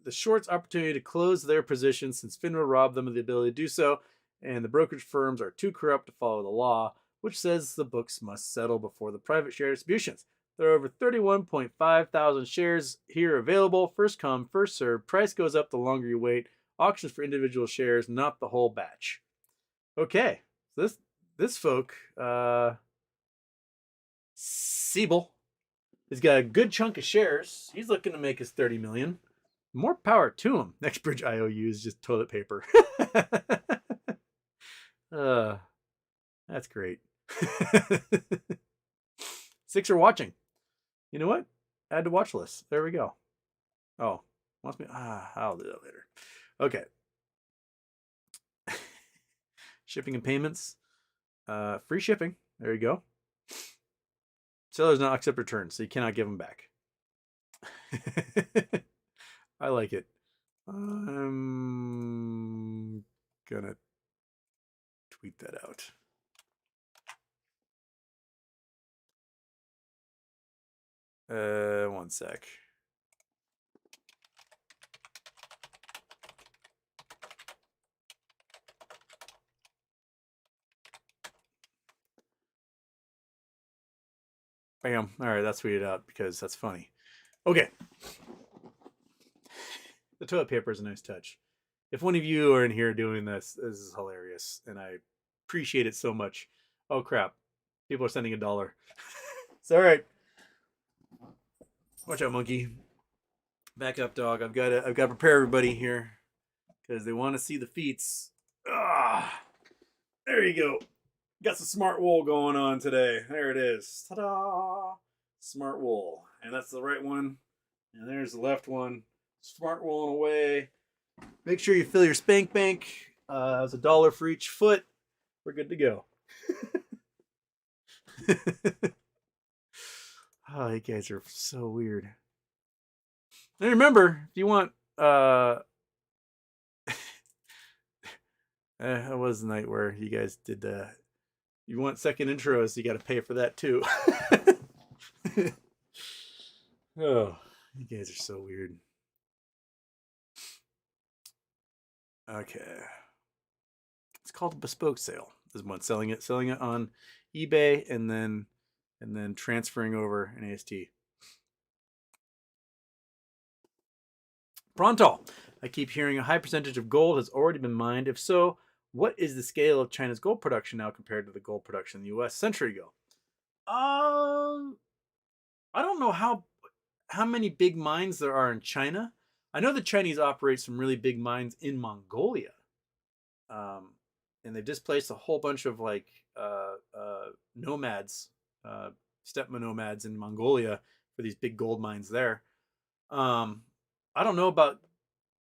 the short's opportunity to close their position since FINRA robbed them of the ability to do so, and the brokerage firms are too corrupt to follow the law, which says the books must settle before the private share distributions. There are over 31.5 thousand shares here available. First come, first served. Price goes up the longer you wait. Auctions for individual shares, not the whole batch. Okay, so this folk, Siebel, he's got a good chunk of shares. He's looking to make his 30 million. More power to him. NextBridge IOU is just toilet paper. That's great. 6 are watching. You know what? Add to watch list. There we go. Oh, wants me. I'll do that later. Okay. Shipping and payments. Free shipping. There you go. Sellers not accept returns, so you cannot give them back. I like it. I'm gonna tweet that out. One sec. Bam. All right, that's tweeted out because that's funny. Okay. The toilet paper is a nice touch. If one of you are in here doing this is hilarious, and I appreciate it so much. Oh crap! People are sending $1. It's all right. Watch out, monkey. Back up, dog. I've got to prepare everybody here because they want to see the feats. There you go. Got some smart wool going on today. There it is. Ta-da! Smart wool, and that's the right one. And there's the left one. Smart wool away. Make sure you fill your spank bank. It's $1 for each foot. We're good to go. Oh, you guys are so weird. And remember, if you want, it was the night where you guys did the. You want second intros, you got to pay for that too. Oh, you guys are so weird. Okay. It's called a bespoke sale. Is one selling it on eBay and then transferring over an AST. Pronto. I keep hearing a high percentage of gold has already been mined. If so, what is the scale of China's gold production now compared to the gold production in the U.S. a century ago? I don't know how many big mines there are in China. I know the Chinese operate some really big mines in Mongolia. And they've displaced a whole bunch of like nomads, steppe nomads in Mongolia for these big gold mines there. I don't know about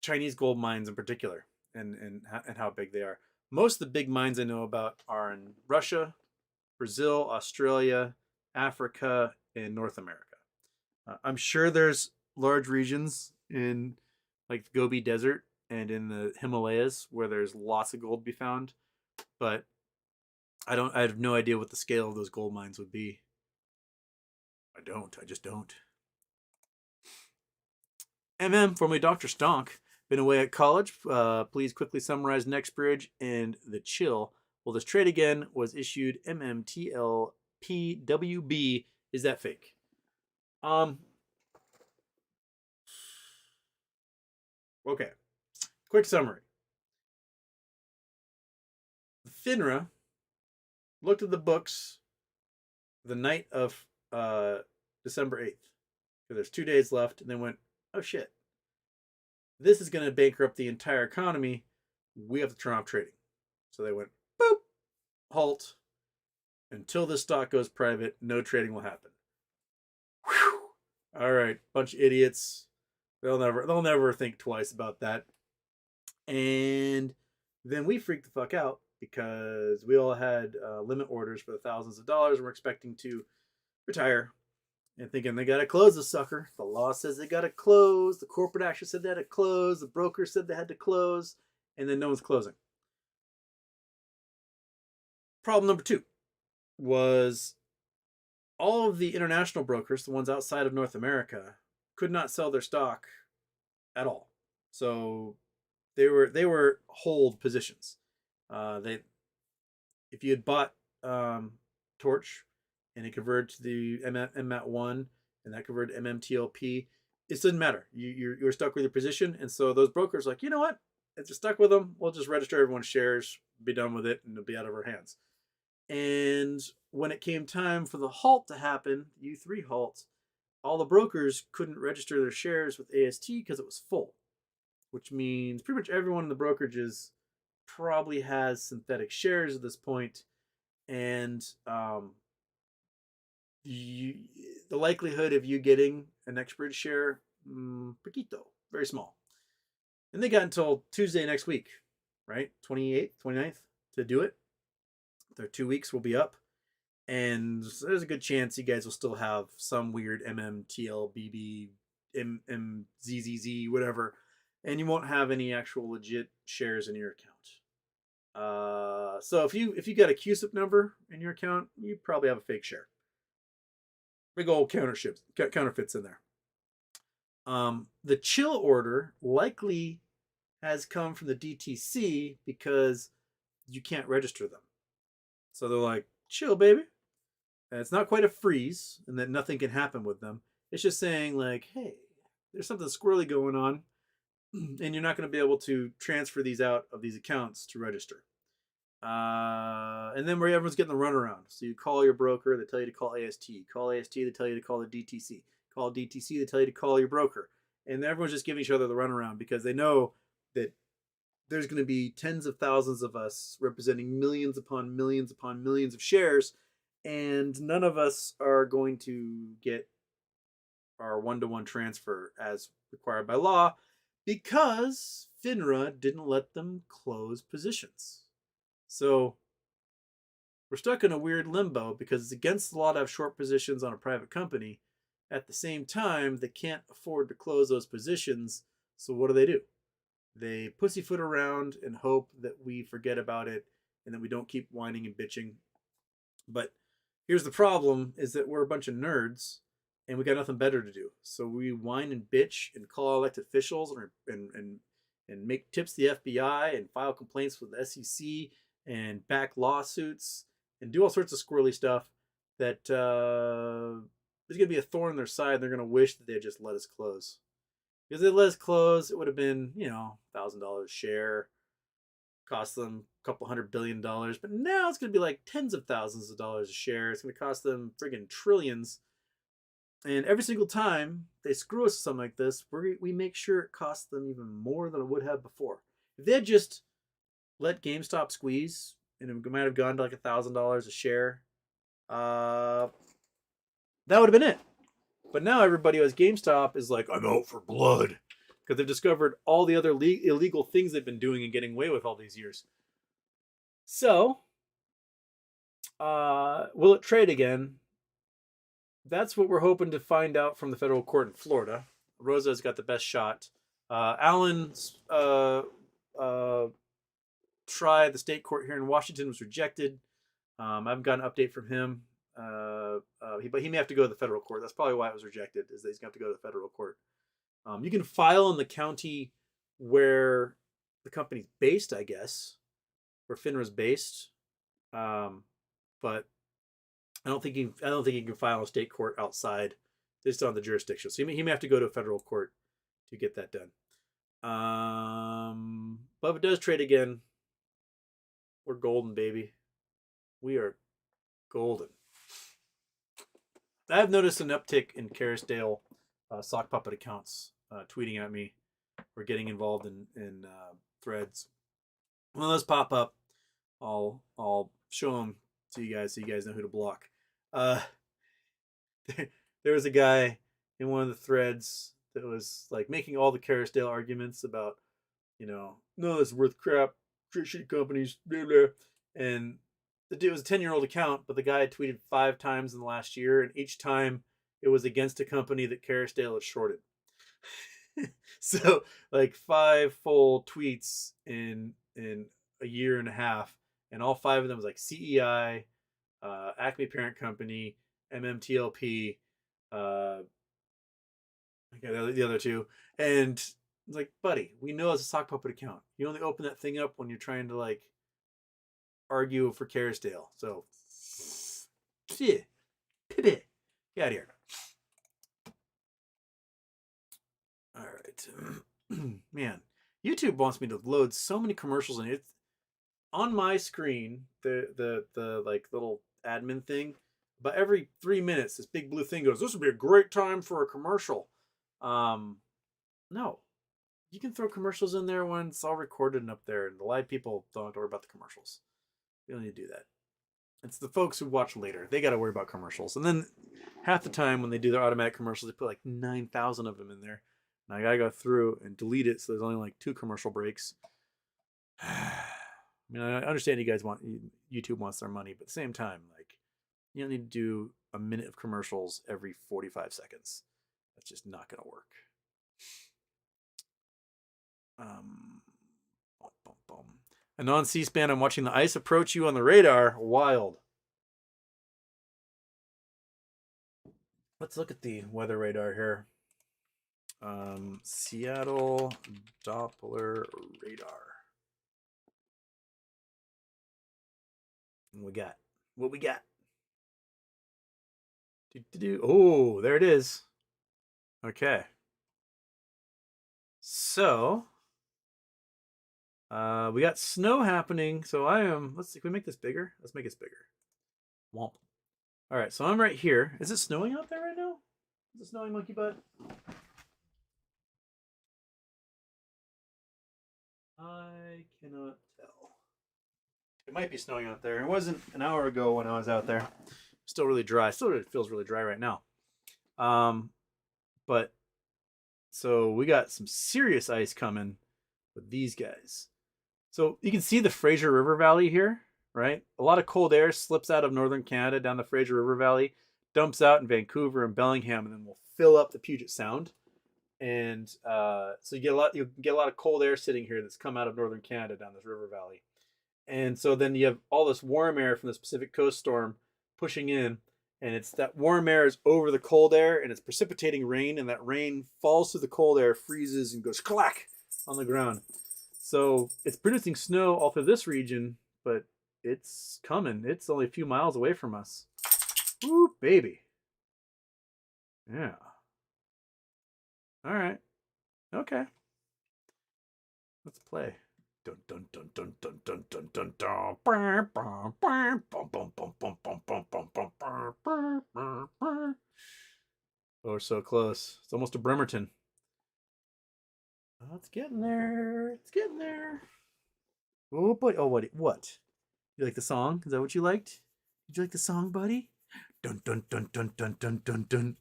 Chinese gold mines in particular and how big they are. Most of the big mines I know about are in Russia, Brazil, Australia, Africa, and North America. I'm sure there's large regions in like the Gobi Desert and in the Himalayas where there's lots of gold to be found, but I have no idea what the scale of those gold mines would be. I just don't. Formerly Dr. Stonk, been away at college. Please quickly summarize NextBridge and the chill. Will this trade again? Was issued MMTLPWB. Is that fake? Okay. Quick summary. FINRA looked at the books the night of December 8th. So there's 2 days left, and they went, oh shit. This is going to bankrupt the entire economy. We have to turn off trading. So they went, boop, halt. Until this stock goes private, no trading will happen. Whew. All right, bunch of idiots. They'll never think twice about that. And then we freaked the fuck out because we all had limit orders for the thousands of dollars and we're expecting to retire. and thinking they got to close the sucker. The law says they got to close. The corporate action said they had to close. The broker said they had to close. And then no one's closing. Problem number 2 was all of the international brokers, the ones outside of North America, could not sell their stock at all. So they were hold positions. If you had bought Torch and it converted to the MMAT1 and that converted to MMTLP, it doesn't matter. You're stuck with your position. And so those brokers are like, you know what? If you're stuck with them, we'll just register everyone's shares, be done with it, and it'll be out of our hands. And when it came time for the halt to happen, U3 halt, all the brokers couldn't register their shares with AST because it was full, which means pretty much everyone in the brokerages probably has synthetic shares at this point, and the likelihood of you getting a NextBridge share, poquito, very small. And they got until Tuesday next week, right? 28th, 29th to do it. Their 2 weeks will be up. And there's a good chance you guys will still have some weird MMTLBB, MMZZZ, whatever. And you won't have any actual legit shares in your account. So if you got a CUSIP number in your account, you probably have a fake share. Big old counterfeits in there. The chill order likely has come from the DTC because you can't register them. So they're like, chill, baby. And it's not quite a freeze and that nothing can happen with them. It's just saying like, hey, there's something squirrely going on and you're not going to be able to transfer these out of these accounts to register. And then where everyone's getting the runaround. So you call your broker, they tell you to call AST. Call AST, they tell you to call the DTC. Call DTC, they tell you to call your broker. And everyone's just giving each other the runaround because they know that there's going to be tens of thousands of us representing millions upon millions upon millions of shares, and none of us are going to get our one-to-one transfer as required by law because FINRA didn't let them close positions. So we're stuck in a weird limbo because it's against the law to have short positions on a private company. At the same time, they can't afford to close those positions. So what do? They pussyfoot around and hope that we forget about it and that we don't keep whining and bitching. But here's the problem is that we're a bunch of nerds and we got nothing better to do. So we whine and bitch and call elected officials and make tips to the FBI and file complaints with the SEC and back lawsuits and do all sorts of squirrely stuff that there's going to be a thorn in their side. They're going to wish that they had just let us close. Because if they let us close, it would have been, $1,000 a share, cost them a couple $100 billion. But now it's going to be like tens of thousands of dollars a share. It's going to cost them friggin' trillions. And every single time they screw us with something like this, we make sure it costs them even more than it would have before. If they had just let GameStop squeeze, and it might have gone to like $1,000 a share, that would have been it. But now everybody who has GameStop is like, I'm out for blood. Because they've discovered all the other illegal things they've been doing and getting away with all these years. So, will it trade again? That's what we're hoping to find out from the federal court in Florida. Roza's got the best shot. Alan's tried the state court here in Washington, was rejected. I haven't got an update from him. But he may have to go to the federal court. That's probably why it was rejected, is that he's going to have to go to the federal court. You can file in the county where the company's based, I guess, where FINRA's based. But I don't think he can file in a state court outside based on the jurisdiction. So he may have to go to a federal court to get that done. But if it does trade again, we're golden, baby. We are golden. I've noticed an uptick in Kerrisdale sock puppet accounts tweeting at me or getting involved in threads. When those pop up, I'll show them to you guys so you guys know who to block. There was a guy in one of the threads that was like making all the Kerrisdale arguments about, no, it's worth crap, shitty companies, blah, blah. And it was a 10-year-old account, but the guy had tweeted 5 times in the last year, and each time it was against a company that Kerrisdale had shorted. So like 5 full tweets in a year and a half, and all 5 of them was like CEI, Acme Parent Company, MMTLP, okay, the other 2, and it's like, buddy, we know it's a sock puppet account. You only open that thing up when you're trying to like argue for Kerrisdale. So, yeah, get out of here. All right, man. YouTube wants me to load so many commercials, and it's on my screen. The like little admin thing, but every 3 minutes, this big blue thing goes, "This would be a great time for a commercial." No, you can throw commercials in there when it's all recorded and up there, and the live people don't have to worry about the commercials. You don't need to do that. It's the folks who watch later. They got to worry about commercials. And then half the time when they do their automatic commercials, they put like 9,000 of them in there. And I got to go through and delete it, so there's only like 2 commercial breaks. I mean, I understand you guys YouTube wants their money, but at the same time, like, you don't need to do a minute of commercials every 45 seconds. That's just not going to work. And on C-SPAN, I'm watching the ice approach you on the radar. Wild. Let's look at the weather radar here. Seattle Doppler radar. What we got? Oh, there it is. Okay. So, we got snow happening. So let's see, can we make this bigger? Let's make it bigger. Womp. All right, so I'm right here. Is it snowing out there right now? Is it snowing, monkey butt? I cannot tell. It might be snowing out there. It wasn't an hour ago when I was out there. Still really dry. Still feels really dry right now. But so we got some serious ice coming with these guys. So you can see the Fraser River Valley here, right? A lot of cold air slips out of northern Canada down the Fraser River Valley, dumps out in Vancouver and Bellingham, and then will fill up the Puget Sound. And so you get a lot of cold air sitting here that's come out of northern Canada down this river valley. And so then you have all this warm air from this Pacific Coast storm pushing in, and it's that warm air is over the cold air, and it's precipitating rain, and that rain falls through the cold air, freezes, and goes clack on the ground. So it's producing snow all through this region, but it's coming. It's only a few miles away from us. Woo, baby. Yeah. All right. Okay. Let's play. Dun dun dun dun dun dun dun dun dun. Oh, we're so close. It's almost a Bremerton. Oh, it's getting there. It's getting there. Oh boy. Oh, what? You like the song? Is that what you liked? Did you like the song, buddy? Dun dun dun dun dun dun dun dun.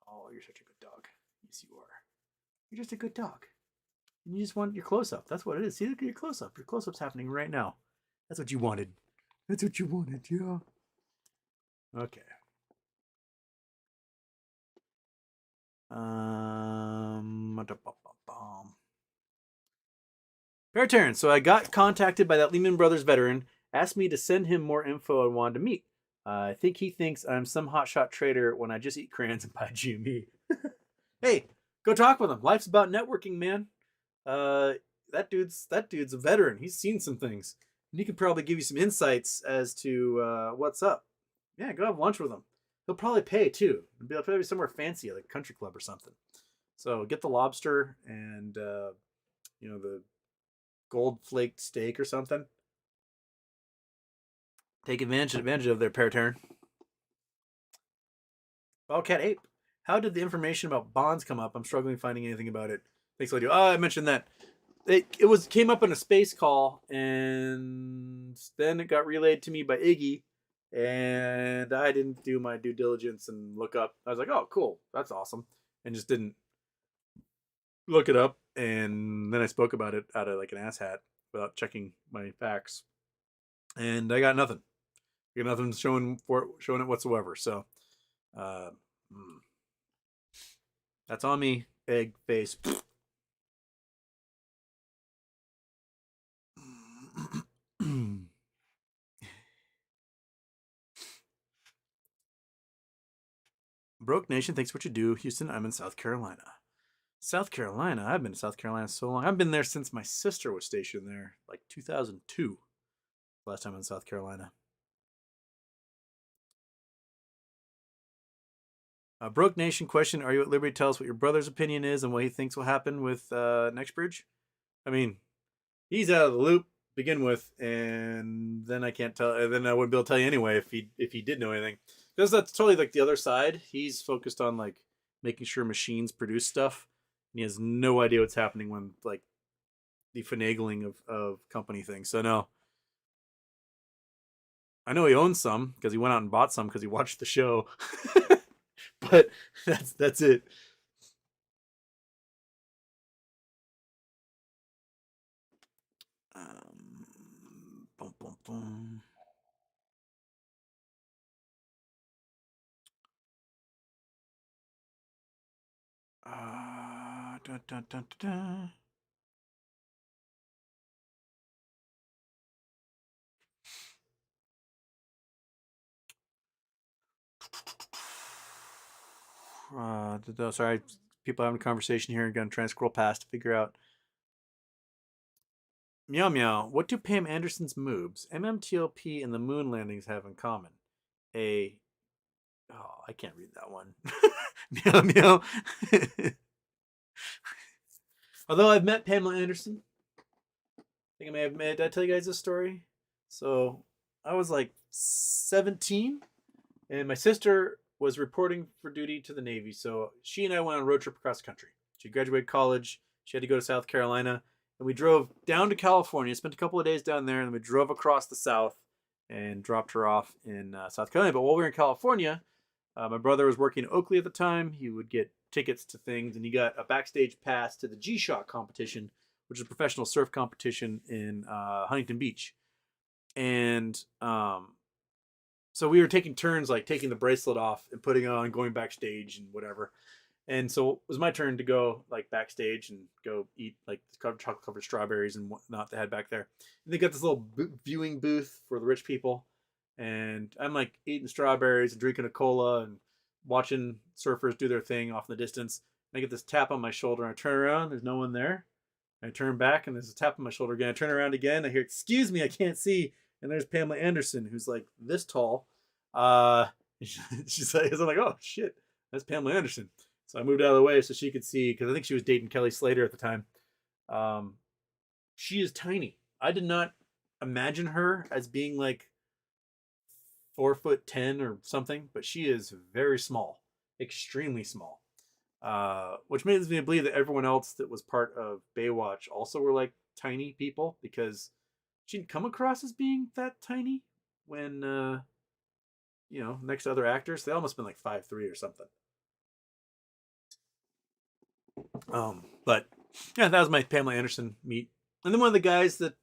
Oh, you're such a good dog. Yes, you are. You're just a good dog. And you just want your close-up. That's what it is. See, look at your close-up. Your close-up's happening right now. That's what you wanted. That's what you wanted, yeah. Okay. Fair turn. So I got contacted by that Lehman Brothers veteran, asked me to send him more info and wanted to meet. I think he thinks I'm some hotshot trader when I just eat crayons and buy GME. Hey, go talk with him. Life's about networking, man. That dude's a veteran. He's seen some things, and he could probably give you some insights as to what's up. Yeah, go have lunch with him. He'll probably pay too. It'll probably be somewhere fancy, like a country club or something. So get the lobster and the gold flaked steak or something. Take advantage of their pair turn. Wildcat Ape. How did the information about bonds come up? I'm struggling finding anything about it. Thanks, Lady. Oh, I mentioned that. It came up in a space call, and then it got relayed to me by Iggy, and I didn't do my due diligence and look up. I was like, oh, cool. That's awesome. And just didn't look it up. And then I spoke about it out of like an asshat without checking my facts. And I got nothing. I got nothing showing it whatsoever. So Mm. That's on me. Egg face. Broke Nation, thanks for what you do. Houston, I'm in South Carolina. South Carolina? I've been to South Carolina so long. I've been there since my sister was stationed there, like 2002. Last time in South Carolina. Broke Nation question: are you at liberty to tell us what your brother's opinion is and what he thinks will happen with NextBridge? I mean, he's out of the loop to begin with, and then I can't tell. Then I wouldn't be able to tell you anyway if he did know anything, because that's totally like the other side. He's focused on like making sure machines produce stuff, and he has no idea what's happening when like the finagling of company things. So no, I know he owns some because he went out and bought some because he watched the show, but that's it. Boom, boom, boom. Dun, dun, dun, dun. Sorry, people having a conversation here. I'm gonna try and scroll past to figure out. Meow meow. What do Pam Anderson's moves, MMTLP, and the moon landings have in common? Oh, I can't read that one. Meow meow. Although I've met Pamela Anderson, I think I may have met. Did I tell you guys this story? So I was like 17, and my sister was reporting for duty to the Navy. So she and I went on a road trip across the country. She graduated college. She had to go to South Carolina. And we drove down to California, spent a couple of days down there, and then we drove across the South and dropped her off in South Carolina. But while we were in California, my brother was working in Oakley at the time. He would get tickets to things, and he got a backstage pass to the G-Shock competition, which is a professional surf competition in Huntington Beach. And so we were taking turns, like taking the bracelet off and putting it on, going backstage and whatever. And so it was my turn to go like backstage and go eat like chocolate covered strawberries and whatnot they had back there. And they got this little viewing booth for the rich people. And I'm like eating strawberries and drinking a cola and watching surfers do their thing off in the distance. And I get this tap on my shoulder. And I turn around, there's no one there. I turn back and there's a tap on my shoulder again. I turn around again. I hear, "Excuse me, I can't see." And there's Pamela Anderson, who's like this tall. She's like, I'm like, "Oh shit, that's Pamela Anderson." So I moved out of the way so she could see, because I think she was dating Kelly Slater at the time. Um, she is tiny. I did not imagine her as being like 4'10" or something, but she is very small, extremely small. Which makes me believe that everyone else that was part of Baywatch also were like tiny people, because she didn't come across as being that tiny when next to other actors. They almost been like 5'3" or something. But yeah, that was my Pamela Anderson meet. And then one of the guys that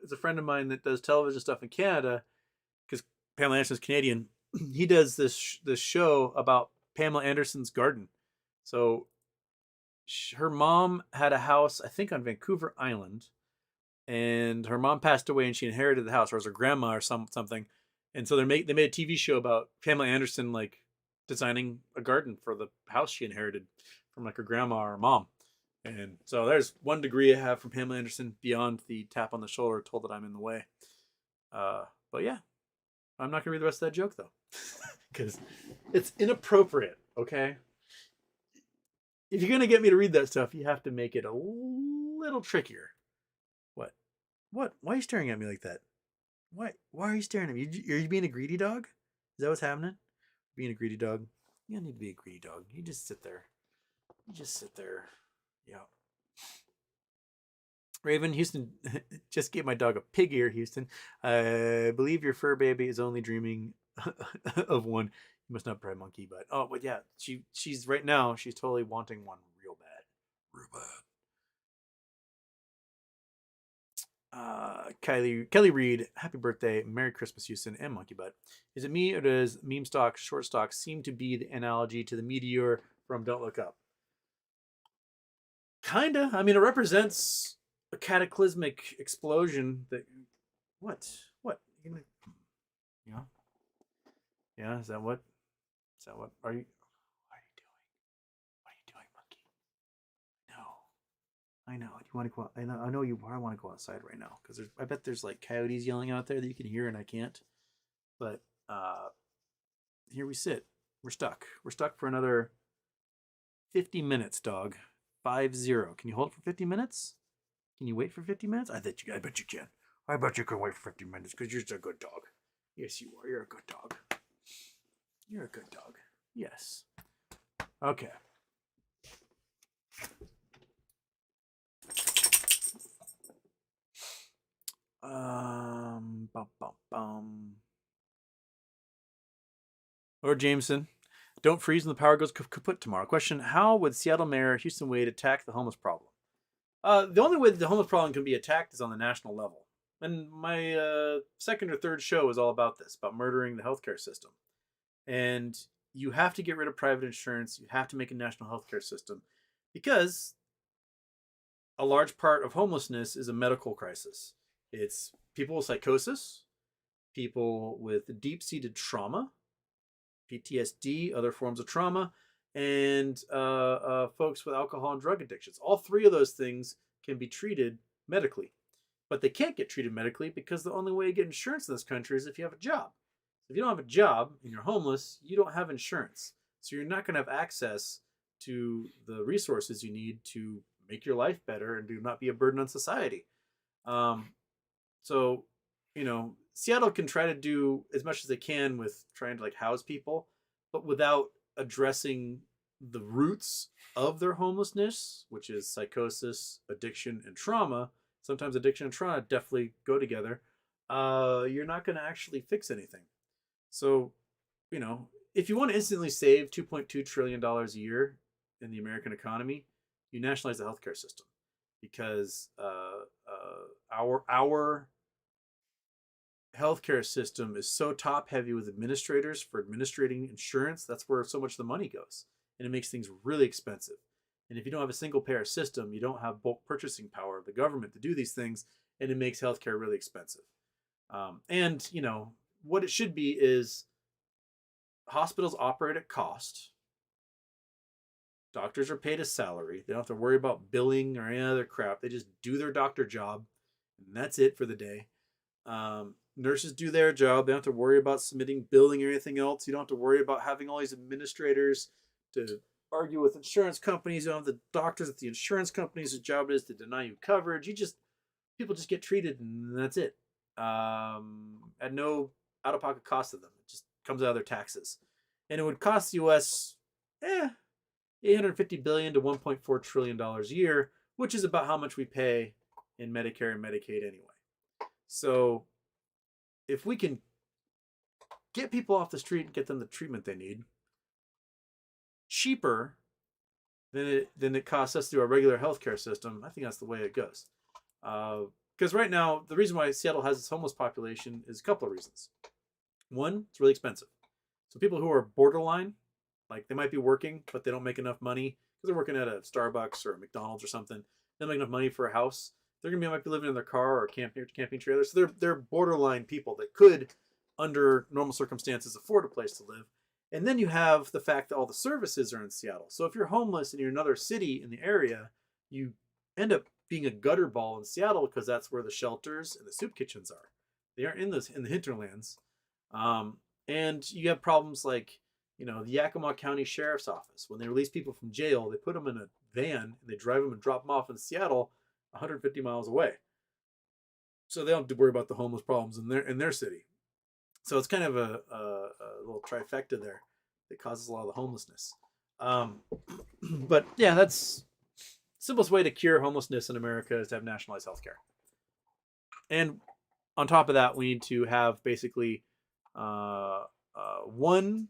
is a friend of mine that does television stuff in Canada, because Pamela Anderson's Canadian. He does this show about Pamela Anderson's garden. So her mom had a house, I think, on Vancouver Island, and her mom passed away, and she inherited the house, or it was her grandma or something. And so they made a TV show about Pamela Anderson like designing a garden for the house she inherited from like her grandma or her mom. And so there's one degree I have from Pamela Anderson beyond the tap on the shoulder told that I'm in the way. But yeah, I'm not gonna read the rest of that joke though, because it's inappropriate. Okay, if you're gonna get me to read that stuff, you have to make it a little trickier. What? What? Why are you staring at me like that? Why? Why are you staring at me? Are you being a greedy dog? Is that what's happening? Being a greedy dog? You don't need to be a greedy dog. You just sit there. You just sit there. Yeah. Raven, Houston just gave my dog a pig ear, Houston. I believe your fur baby is only dreaming of one. You must not pry monkey, but yeah, she's right now, she's totally wanting one real bad. Real Kelly Reed, happy birthday, Merry Christmas, Houston, and Monkey Butt. Is it me or does meme stock, short stock seem to be the analogy to the meteor from Don't Look Up? Kinda. I mean, it represents a cataclysmic explosion that. What? What? Yeah. Yeah. Is that what? Is that what? Are you? What are you doing? What are you doing, monkey? No. I know. You want to go out? I know you. I want to go outside right now because I bet there's like coyotes yelling out there that you can hear and I can't. But here we sit. We're stuck. We're stuck for another 50 minutes, dog. 50. Can you hold it for 50 minutes? Can you wait for 50 minutes? I bet you can. I bet you can wait for 50 minutes because you're a good dog. Yes, you are. You're a good dog. You're a good dog. Yes. Okay. Lord Jameson, don't freeze when the power goes kaput tomorrow. Question: how would Seattle Mayor Houston Wade attack the homeless problem? The only way that the homeless problem can be attacked is on the national level. And my second or third show is all about this, about murdering the healthcare system. And you have to get rid of private insurance. You have to make a national healthcare system because a large part of homelessness is a medical crisis. It's people with psychosis, people with deep-seated trauma, PTSD, other forms of trauma, and folks with alcohol and drug addictions. All three of those things can be treated medically, but they can't get treated medically because the only way you get insurance in this country is if you have a job. If you don't have a job and you're homeless, you don't have insurance. So you're not going to have access to the resources you need to make your life better and do not be a burden on society. So, Seattle can try to do as much as they can with trying to like house people, but without addressing the roots of their homelessness, which is psychosis, addiction, and trauma. Sometimes addiction and trauma definitely go together. You're not going to actually fix anything. So, if you want to instantly save $2.2 trillion a year in the American economy, you nationalize the healthcare system because our healthcare system is so top heavy with administrators for administrating insurance. That's where so much of the money goes, and it makes things really expensive. And if you don't have a single payer system, you don't have bulk purchasing power of the government to do these things, and it makes healthcare really expensive. And what it should be is hospitals operate at cost. Doctors are paid a salary. They don't have to worry about billing or any other crap. They just do their doctor job, and that's it for the day. Nurses do their job. They don't have to worry about submitting billing or anything else. You don't have to worry about having all these administrators to argue with insurance companies. You don't have the doctors at the insurance companies. The job is to deny you coverage. People just get treated, and that's it. At no out-of-pocket cost to them. It just comes out of their taxes. And it would cost the U.S. $850 billion to $1.4 trillion a year, which is about how much we pay in Medicare and Medicaid anyway. So if we can get people off the street and get them the treatment they need cheaper than it costs us through our regular healthcare system, I think that's the way it goes. Because right now, the reason why Seattle has its homeless population is a couple of reasons. One, it's really expensive. So people who are borderline, like they might be working, but they don't make enough money because they're working at a Starbucks or a McDonald's or something. They don't make enough money for a house. They're might be living in their car or camping trailer. So they're borderline people that could, under normal circumstances, afford a place to live. And then you have the fact that all the services are in Seattle. So if you're homeless and you're in another city in the area, you end up being a gutter ball in Seattle because that's where the shelters and the soup kitchens are. They aren't in the hinterlands. And you have problems like, the Yakima County Sheriff's Office. When they release people from jail, they put them in a van and they drive them and drop them off in Seattle 150 miles away. So they don't have to worry about the homeless problems in their city. So it's kind of a little trifecta there that causes a lot of the homelessness. But yeah, that's the simplest way to cure homelessness in America is to have nationalized healthcare. And on top of that, we need to have basically one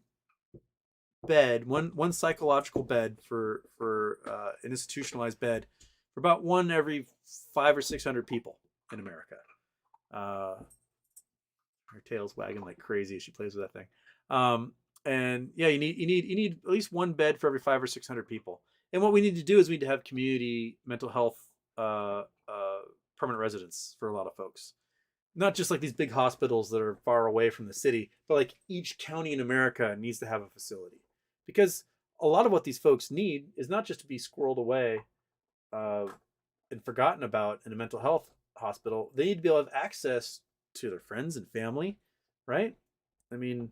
bed, one psychological bed for an institutionalized bed for about one every 500 or 600 people. in America. Her tail's wagging like crazy as she plays with that thing. And yeah, you need at least one bed for every 500 or 600 people. And what we need to do is we need to have community mental health permanent residence for a lot of folks. Not just like these big hospitals that are far away from the city, but like each county in America needs to have a facility, because a lot of what these folks need is not just to be squirreled away uh, and forgotten about in a mental health hospital. They need to be able to have access to their friends and family, right? I mean,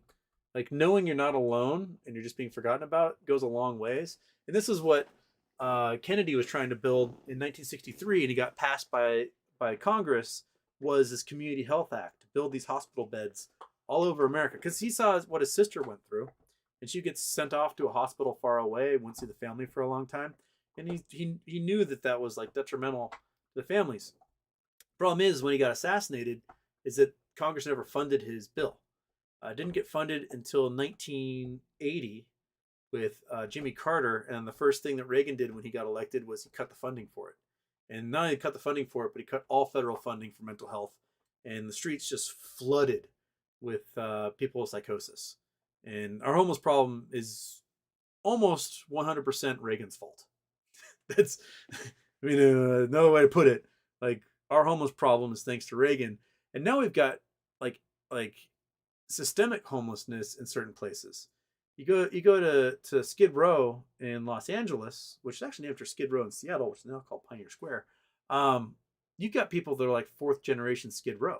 like knowing you're not alone and you're just being forgotten about goes a long ways. And this is what Kennedy was trying to build in 1963, and he got passed by Congress, was this Community Health Act to build these hospital beds all over America, because he saw what his sister went through, and she gets sent off to a hospital far away, wouldn't see the family for a long time, and he knew that that was like detrimental to the families. Problem is, when he got assassinated, is that Congress never funded his bill. Didn't get funded until 1980 with Jimmy Carter, and the first thing that Reagan did when he got elected was he cut the funding for it. And not only cut the funding for it, but he cut all federal funding for mental health, and the streets just flooded with people with psychosis. And our homeless problem is almost 100% Reagan's fault. That's, I mean, another way to put it. Like, our homeless problem is thanks to Reagan, and now we've got like systemic homelessness in certain places. You go to Skid Row in Los Angeles, which is actually named after Skid Row in Seattle, which is now called Pioneer Square. You've got people that are like fourth generation Skid Row,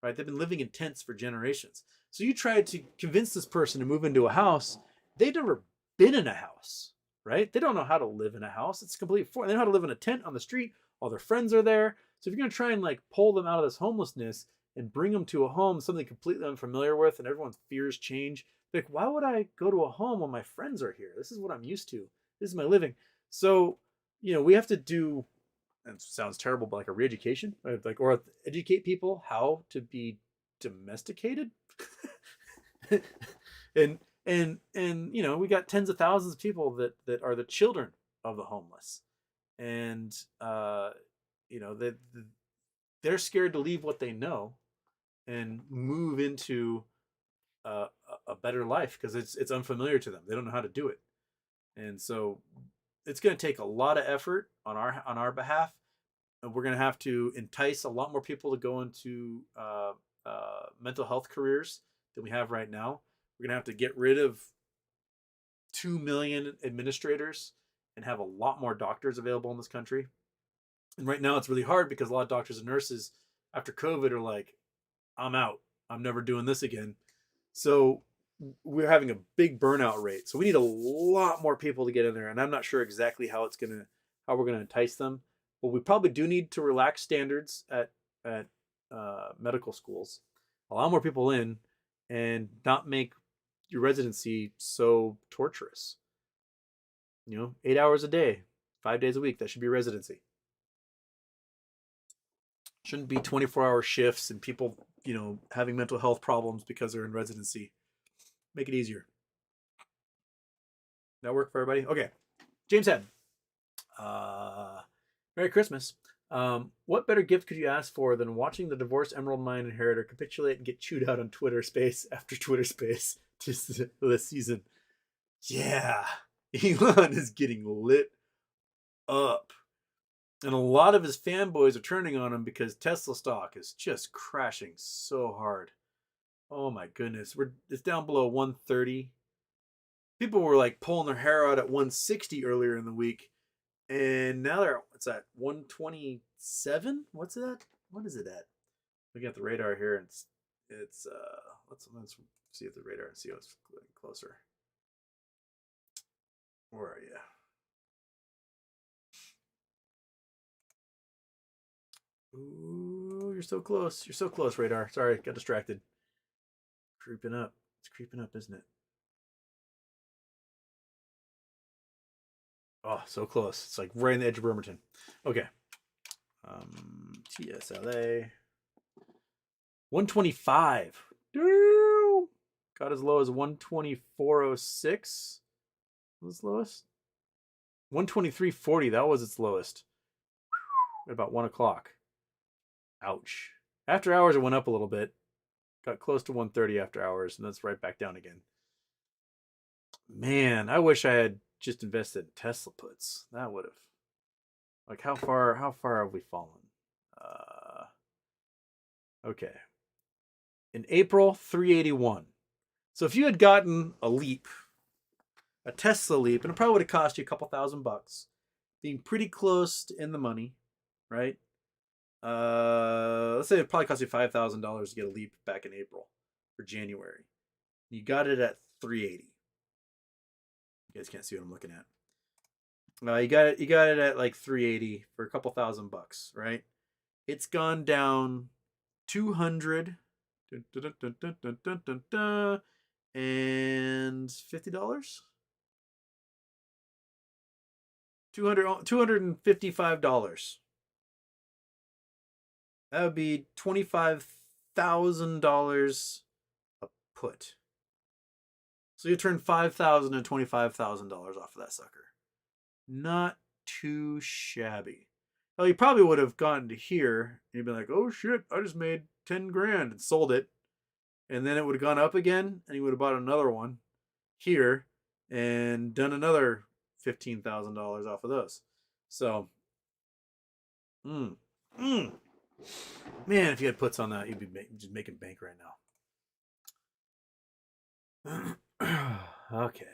right? They've been living in tents for generations. So you try to convince this person to move into a house. They've never been in a house, right? They don't know how to live in a house. It's completely foreign. They know how to live in a tent on the street. All their friends are there. So if you're going to try and like pull them out of this homelessness and bring them to a home, something completely unfamiliar with, and everyone's fears change, like, why would I go to a home when my friends are here? This is what I'm used to. This is my living. So, we have to do, and it sounds terrible, but like a re-education, right? Like, or educate people how to be domesticated. and we got tens of thousands of people that are the children of the homeless, and they're scared to leave what they know and move into a better life because it's unfamiliar to them. They don't know how to do it, and so it's going to take a lot of effort on our behalf, and we're going to have to entice a lot more people to go into mental health careers than we have right now. We're going to have to get rid of 2 million administrators and have a lot more doctors available in this country. And right now it's really hard because a lot of doctors and nurses after COVID are like, I'm out. I'm never doing this again. So we're having a big burnout rate. So we need a lot more people to get in there. And I'm not sure exactly how we're going to entice them. But we probably do need to relax standards at medical schools, allow more people in, and not make your residency so torturous. 8 hours a day, 5 days a week, that should be residency. Shouldn't be 24-hour shifts and people, having mental health problems because they're in residency. Make it easier. That work for everybody? Okay. James Head. Merry Christmas. What better gift could you ask for than watching the divorced Emerald Mine inheritor capitulate and get chewed out on Twitter Space after Twitter Space this season? Yeah. Elon is getting lit up. And a lot of his fanboys are turning on him because Tesla stock is just crashing so hard. Oh my goodness. It's down below 130. People were like pulling their hair out at 160 earlier in the week. And now it's at 127? What's that? What is it at? We got the radar here, and it's let's see if the radar and see what's closer. Where are you? Ooh, you're so close. You're so close, radar. Sorry, got distracted. Creeping up. It's creeping up, isn't it? Oh, so close. It's like right on the edge of Bremerton. Okay. TSLA. 125. Damn. Got as low as 124.06. Was its lowest? 123.40. That was its lowest. At about 1 o'clock. Ouch. After hours, it went up a little bit. Got close to 130 after hours, and that's right back down again. Man, I wish I had just invested in Tesla puts. That would have. Like, how far have we fallen? Okay. In April, 381. So if you had gotten a leap, a Tesla leap, and it probably would have cost you a couple $1,000, being pretty close to in the money, right? Let's say it probably cost you $5,000 to get a leap back in April or January. You got it at 380. You guys can't see what I'm looking at. You got it at like 380 for a couple $1,000, right? It's gone down 200 and $50. $255. That would be $25,000 a put. So you turn $5,000 and $25,000 off of that sucker. Not too shabby. Well, you probably would have gotten to here and you'd be like, oh shit, I just made 10 grand and sold it. And then it would have gone up again and you would have bought another one here and done another $15,000 off of those. So, man, if you had puts on that, you'd be just making bank right now. Okay.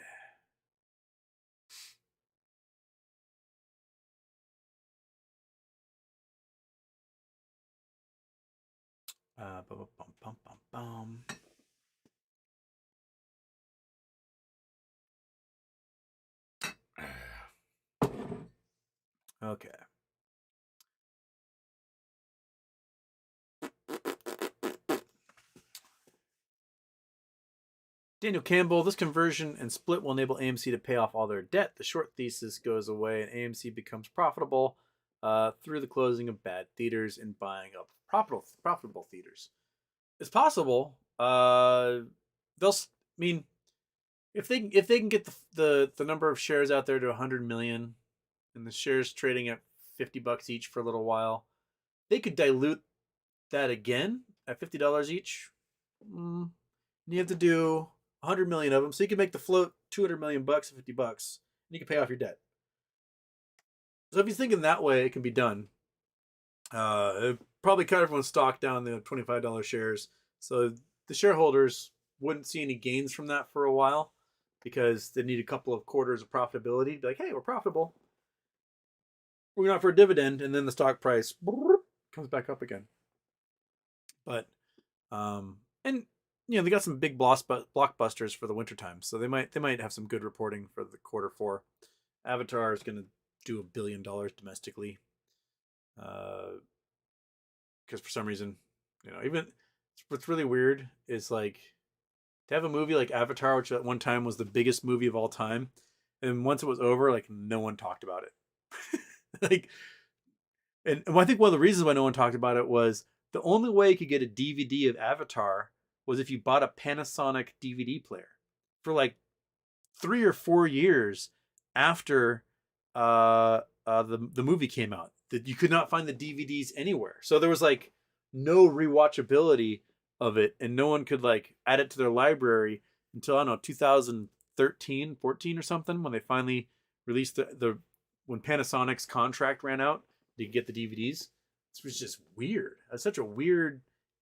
Bum, bum, bum, bum, bum. Okay. Daniel Campbell, this conversion and split will enable AMC to pay off all their debt. The short thesis goes away and AMC becomes profitable through the closing of bad theaters and buying up profitable theaters. It's possible. If they can get the number of shares out there to 100 million and the shares trading at $50 each for a little while, they could dilute that again at $50 each. You have to do 100 million of them, so you can make the float 200 million bucks at $50, and you can pay off your debt. So if you're thinking that way, it can be done. It probably cut everyone's stock down to $25 shares, so the shareholders wouldn't see any gains from that for a while because they need a couple of quarters of profitability. Be like, hey, we're profitable. We're going out for a dividend, and then the stock price comes back up again. But and they got some big blockbusters for the wintertime, so they might have some good reporting for the Q4. Avatar is going to do $1 billion domestically, because for some reason, even what's really weird is like to have a movie like Avatar, which at one time was the biggest movie of all time, and once it was over, like no one talked about it. Like, and I think one of the reasons why no one talked about it was the only way you could get a DVD of Avatar was if you bought a Panasonic DVD player for like 3 or 4 years after the movie came out. That you could not find the DVDs anywhere, so there was like no rewatchability of it, and no one could like add it to their library until I don't know 2013, 14 or something when they finally released when Panasonic's contract ran out to get the DVDs. This was just weird. It's such a weird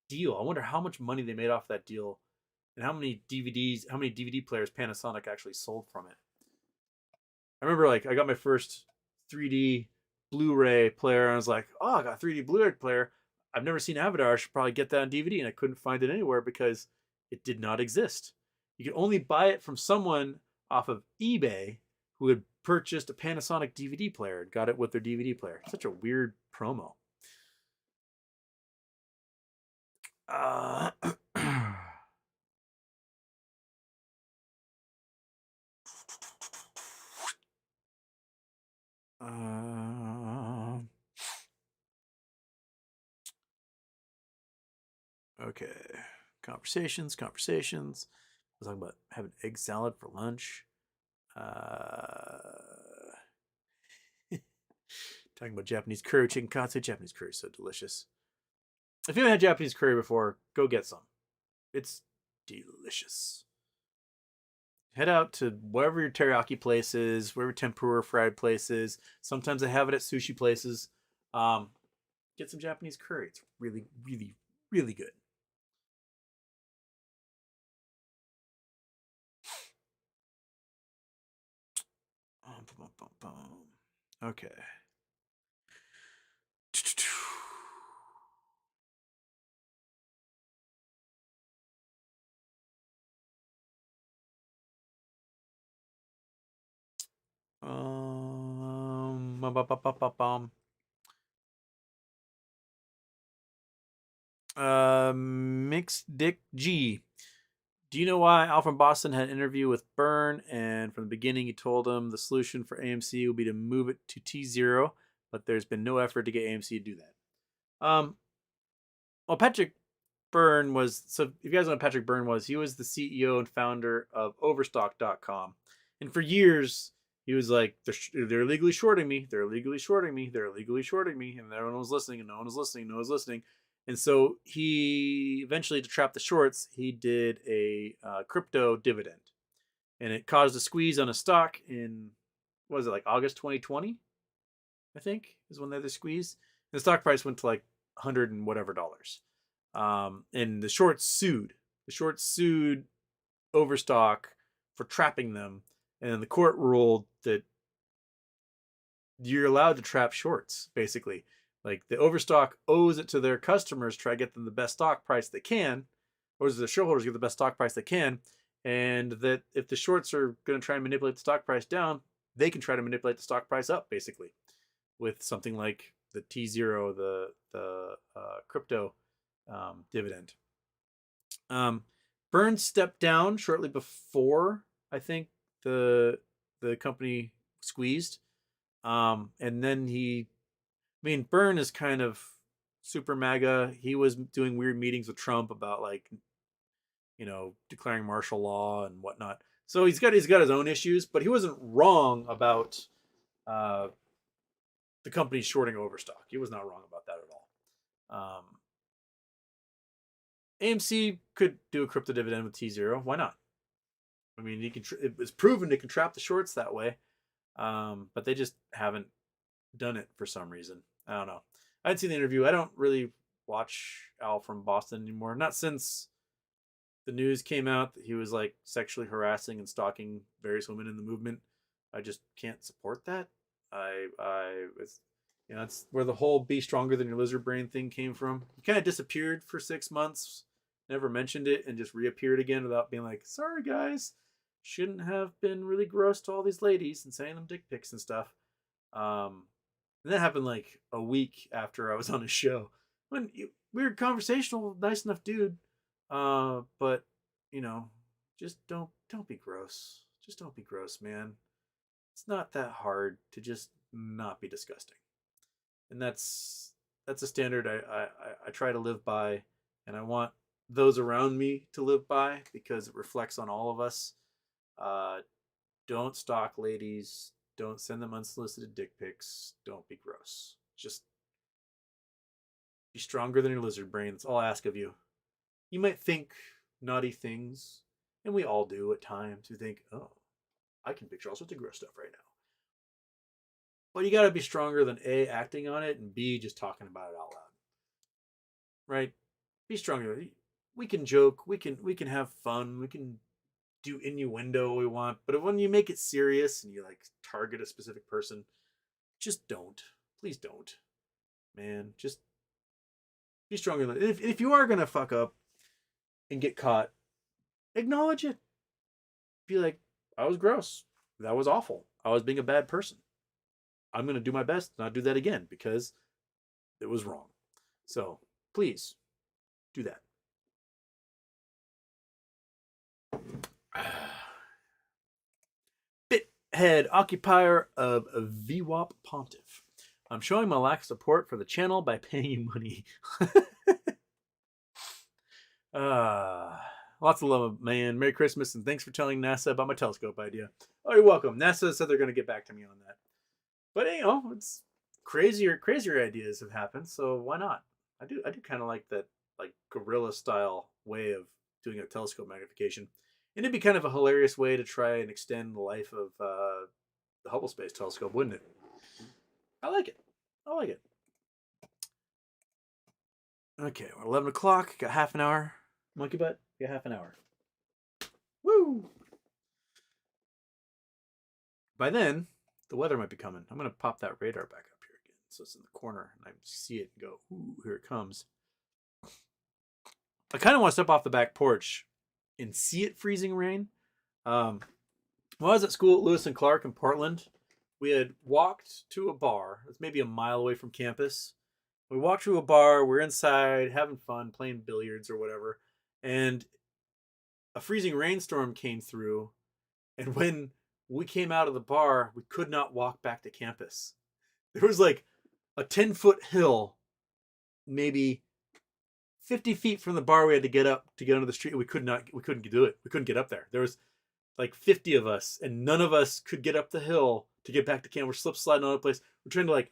deal. I wonder how much money they made off that deal and how many DVD players Panasonic actually sold from it. I remember like I got my first 3D Blu-ray player and I was like, oh, I got a 3D Blu-ray player. I've never seen Avatar. I should probably get that on DVD, and I couldn't find it anywhere because it did not exist. You could only buy it from someone off of eBay who had purchased a Panasonic DVD player and got it with their DVD player. Such a weird promo. Okay. Conversations. I was talking about having egg salad for lunch. Talking about Japanese curry, chicken katsu. Japanese curry is so delicious. If you haven't had Japanese curry before, go get some. It's delicious. Head out to wherever your teriyaki place is, wherever tempura fried place is. Sometimes they have it at sushi places. Um, get some Japanese curry. It's really, really, really good. Okay. Bum, bum, bum, bum, bum, bum. Mixed Dick G. Do you know why Al from Boston had an interview with Byrne, and from the beginning he told him the solution for AMC would be to move it to T0, but there's been no effort to get AMC to do that. Well, Patrick Byrne was, so if you guys know what Patrick Byrne was, he was the CEO and founder of Overstock.com. And for years, he was like, they're illegally shorting me, they're illegally shorting me, they're illegally shorting me, and everyone was listening, and no one was listening, no one was listening. And so he eventually, to trap the shorts, he did a crypto dividend. And it caused a squeeze on a stock in, what was it, like August 2020, I think, is when they had the squeeze. And the stock price went to like 100 and whatever dollars. And the shorts sued. The shorts sued Overstock for trapping them. And the court ruled that you're allowed to trap shorts, basically. Like the Overstock owes it to their customers to try to get them the best stock price they can, or does the shareholders get the best stock price they can, and that if the shorts are going to try and manipulate the stock price down, they can try to manipulate the stock price up, basically, with something like the T0, the crypto dividend. Burns stepped down shortly before, I think, the company squeezed. And then Byrne is kind of super MAGA. He was doing weird meetings with Trump about like, declaring martial law and whatnot. So he's got his own issues, but he wasn't wrong about the company shorting Overstock. He was not wrong about that at all. AMC could do a crypto dividend with T0. Why not? I mean, it was proven to can trap the shorts that way, but they just haven't done it for some reason. I don't know. I didn't see the interview. I don't really watch Al from Boston anymore. Not since the news came out that he was like sexually harassing and stalking various women in the movement. I just can't support that. It's, that's where the whole "be stronger than your lizard brain" thing came from. He kind of disappeared for 6 months, never mentioned it, and just reappeared again without being like, "Sorry guys, shouldn't have been really gross to all these ladies and sending them dick pics and stuff." And that happened like a week after I was on his show. We were conversational, nice enough dude, but just don't be gross. Just don't be gross, man. It's not that hard to just not be disgusting, and that's a standard I try to live by, and I want those around me to live by because it reflects on all of us. Don't stalk ladies. Don't send them unsolicited dick pics. Don't be gross. Just be stronger than your lizard brain. That's all I ask of you. You might think naughty things, and we all do at times. We think, oh, I can picture all sorts of gross stuff right now. But you got to be stronger than A, acting on it, and B, just talking about it out loud. Right? Be stronger. We can joke. We can have fun. We can do innuendo we want. But when you make it serious and you like target a specific person, just don't. Please don't. Man, just be stronger than if you are gonna fuck up and get caught, acknowledge it. Be like, I was gross. That was awful. I was being a bad person. I'm gonna do my best to not do that again because it was wrong. So please do that. Bithead, occupier of VWAP Pontiff. I'm showing my lack of support for the channel by paying you money. Lots of love, man. Merry Christmas, and thanks for telling NASA about my telescope idea. Oh, you're welcome. NASA said they're going to get back to me on that. But, it's crazier ideas have happened, so why not? I do kind of like that, like guerrilla style way of doing a telescope magnification, and it'd be kind of a hilarious way to try and extend the life of the Hubble Space Telescope, wouldn't it? I like it. I like it. Okay, we're 11 o'clock. Got half an hour. Monkey butt. Got half an hour. Woo! By then, the weather might be coming. I'm gonna pop that radar back up here again, so it's in the corner, and I see it and go, "Ooh, here it comes." I kind of want to step off the back porch and see it freezing rain. When I was at school at Lewis and Clark in Portland, we had walked to a bar. It's maybe a mile away from campus. We walked to a bar. We're inside having fun, playing billiards or whatever, and a freezing rainstorm came through. And when we came out of the bar, we could not walk back to campus. There was like a 10-foot hill, maybe 50 feet from the bar we had to get up to get onto the street. We couldn't do it. We couldn't get up there. There was like 50 of us, and none of us could get up the hill to get back to camp. We're slip sliding all over the place. We're trying to like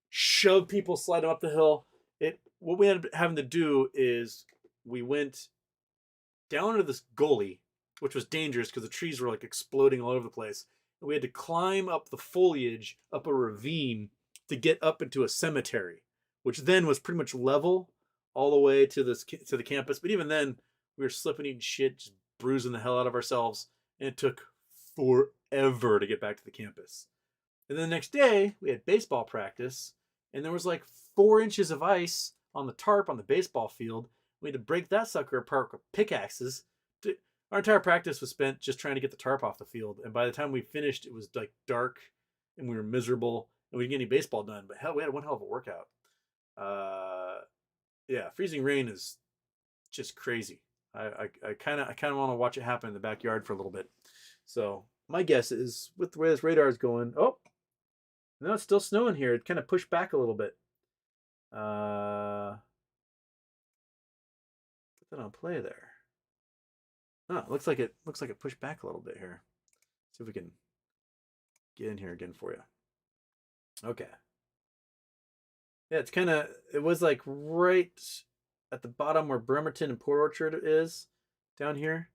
shove people sliding up the hill. What we ended up having to do is we went down into this gully, which was dangerous because the trees were like exploding all over the place. And we had to climb up the foliage up a ravine to get up into a cemetery, which then was pretty much level all the way to the campus. But even then, we were slipping, eating shit, just bruising the hell out of ourselves, and it took forever to get back to the campus. And then the next day, we had baseball practice, and there was like 4 inches of ice on the tarp on the baseball field. We had to break that sucker apart with pickaxes. Our entire practice was spent just trying to get the tarp off the field. And by the time we finished, it was like dark, and we were miserable, and we didn't get any baseball done. But hell, we had one hell of a workout. Yeah, freezing rain is just crazy. I kind of want to watch it happen in the backyard for a little bit. So my guess is, with the way this radar is going, oh, no, it's still snowing here. It kind of pushed back a little bit. Put that on play there. Oh, it looks like it pushed back a little bit here. See if we can get in here again for you. Okay. Yeah, it was like right at the bottom where Bremerton and Port Orchard is down here.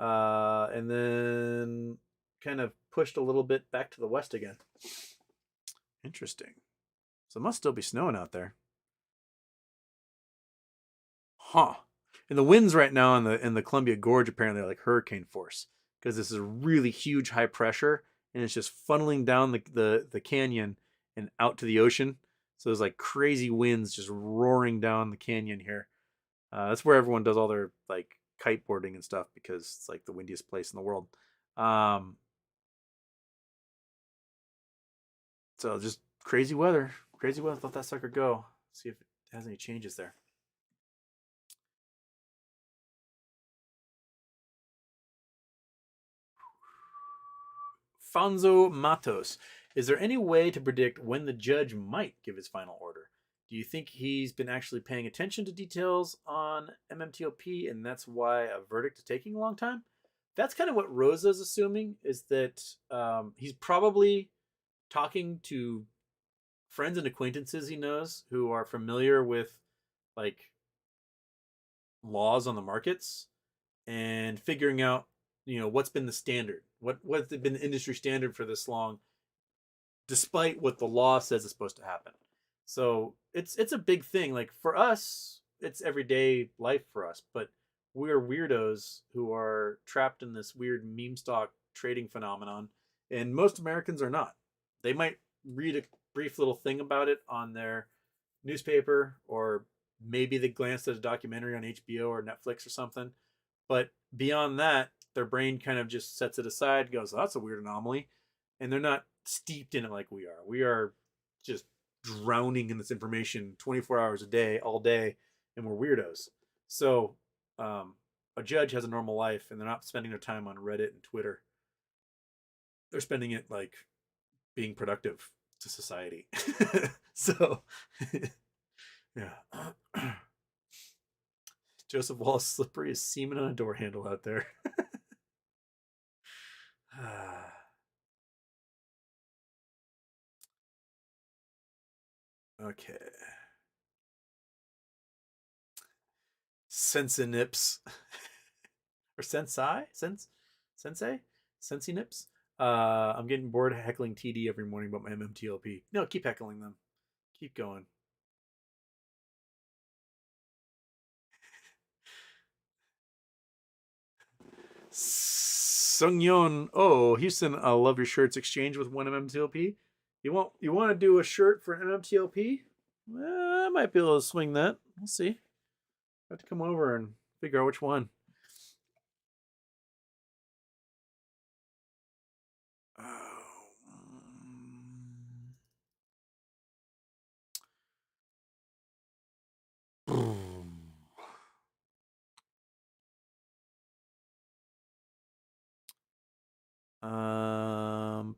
And then kind of pushed a little bit back to the west again. Interesting. So it must still be snowing out there. Huh. And the winds right now in the Columbia Gorge apparently are like hurricane force, because this is really huge high pressure, and it's just funneling down the canyon and out to the ocean. So there's like crazy winds just roaring down the canyon here. That's where everyone does all their like kiteboarding and stuff, because it's like the windiest place in the world. So just crazy weather. Crazy weather. Let that sucker go. See if it has any changes there. Fonzo Matos. Is there any way to predict when the judge might give his final order? Do you think he's been actually paying attention to details on MMTOP, and that's why a verdict is taking a long time? That's kind of what Rosa's assuming, is that he's probably talking to friends and acquaintances he knows who are familiar with like laws on the markets, and figuring out, what's been the standard, what's been the industry standard for this long, despite what the law says is supposed to happen. So it's a big thing. Like for us, it's everyday life for us, but we're weirdos who are trapped in this weird meme stock trading phenomenon, and most Americans are not. They might read a brief little thing about it on their newspaper, or maybe they glanced at a documentary on HBO or Netflix or something. But beyond that, their brain kind of just sets it aside, goes, oh, that's a weird anomaly. And they're not steeped in it like we are. We are just drowning in this information 24 hours a day, all day, and we're weirdos. So a judge has a normal life, and they're not spending their time on Reddit and Twitter. They're spending it like being productive to society. So, yeah. Joseph Wallace slippery as semen on a door handle out there. Okay. Sensinips. Or Sensei? Sensi Nips? I'm getting bored heckling TD every morning about my MMTLP. No, keep heckling them. Keep going. Sungyeon. Oh, Houston, I love your shirts. Exchange with one MMTLP. You want to do a shirt for an MMTLP? I might be able to swing that. We'll see. I have to come over and figure out which one.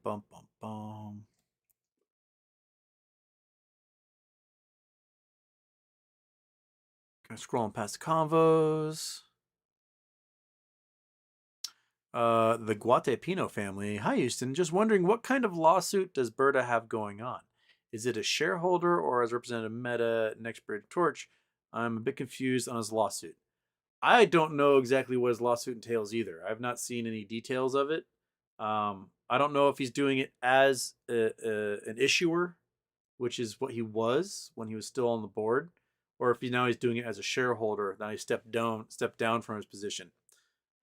Bum bum bum. Kind of scrolling past the convos. The Guatepino family. Hi, Houston. Just wondering, what kind of lawsuit does Berta have going on? Is it a shareholder or as Representative Meta NextBridge Torch? I'm a bit confused on his lawsuit. I don't know exactly what his lawsuit entails either. I've not seen any details of it. I don't know if he's doing it as an issuer, which is what he was when he was still on the board, or if he's doing it as a shareholder. Now he stepped down from his position.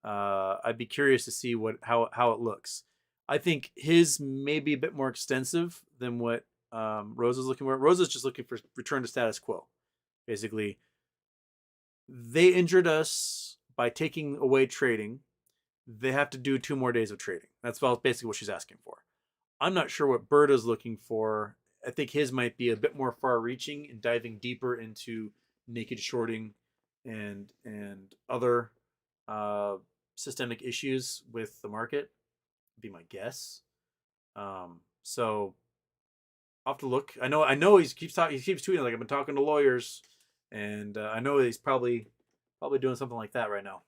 I'd be curious to see how it looks. I think his may be a bit more extensive than what Rosa's looking for. Rosa's just looking for return to status quo. Basically, they injured us by taking away trading. They have to do 2 more days of trading. That's basically what she's asking for. I'm not sure what Berta's looking for. I think his might be a bit more far-reaching and diving deeper into naked shorting and other systemic issues with the market. Would be my guess. So I'll have to look. I know he keeps tweeting like, I've been talking to lawyers, and I know he's probably doing something like that right now.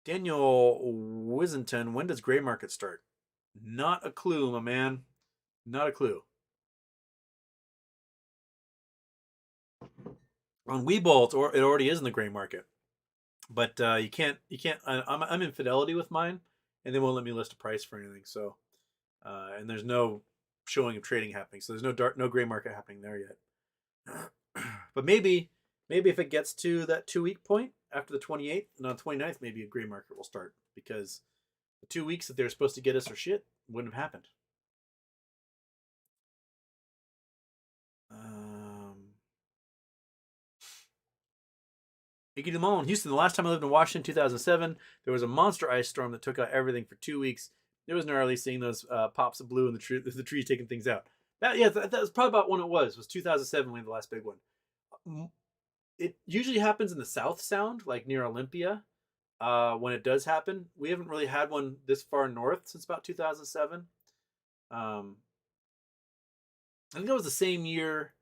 Daniel Wissington, when does gray market start? Not a clue, my man. Not a clue. On Webull, it already is in the gray market, but you can't. I'm in Fidelity with mine, and they won't let me list a price for anything. So, and there's no showing of trading happening. So there's no gray market happening there yet. But maybe if it gets to that 2-week point after the 28th and on 29th, maybe a gray market will start, because the 2 weeks that they're supposed to get us or shit wouldn't have happened. Iggy Damone, Houston. The last time I lived in Washington, 2007, there was a monster ice storm that took out everything for 2 weeks. It was gnarly seeing those pops of blue in the trees taking things out. That was probably about when it was. 2007 when the last big one. It usually happens in the South Sound, like near Olympia. When it does happen, we haven't really had one this far north since about 2007. I think it was the same year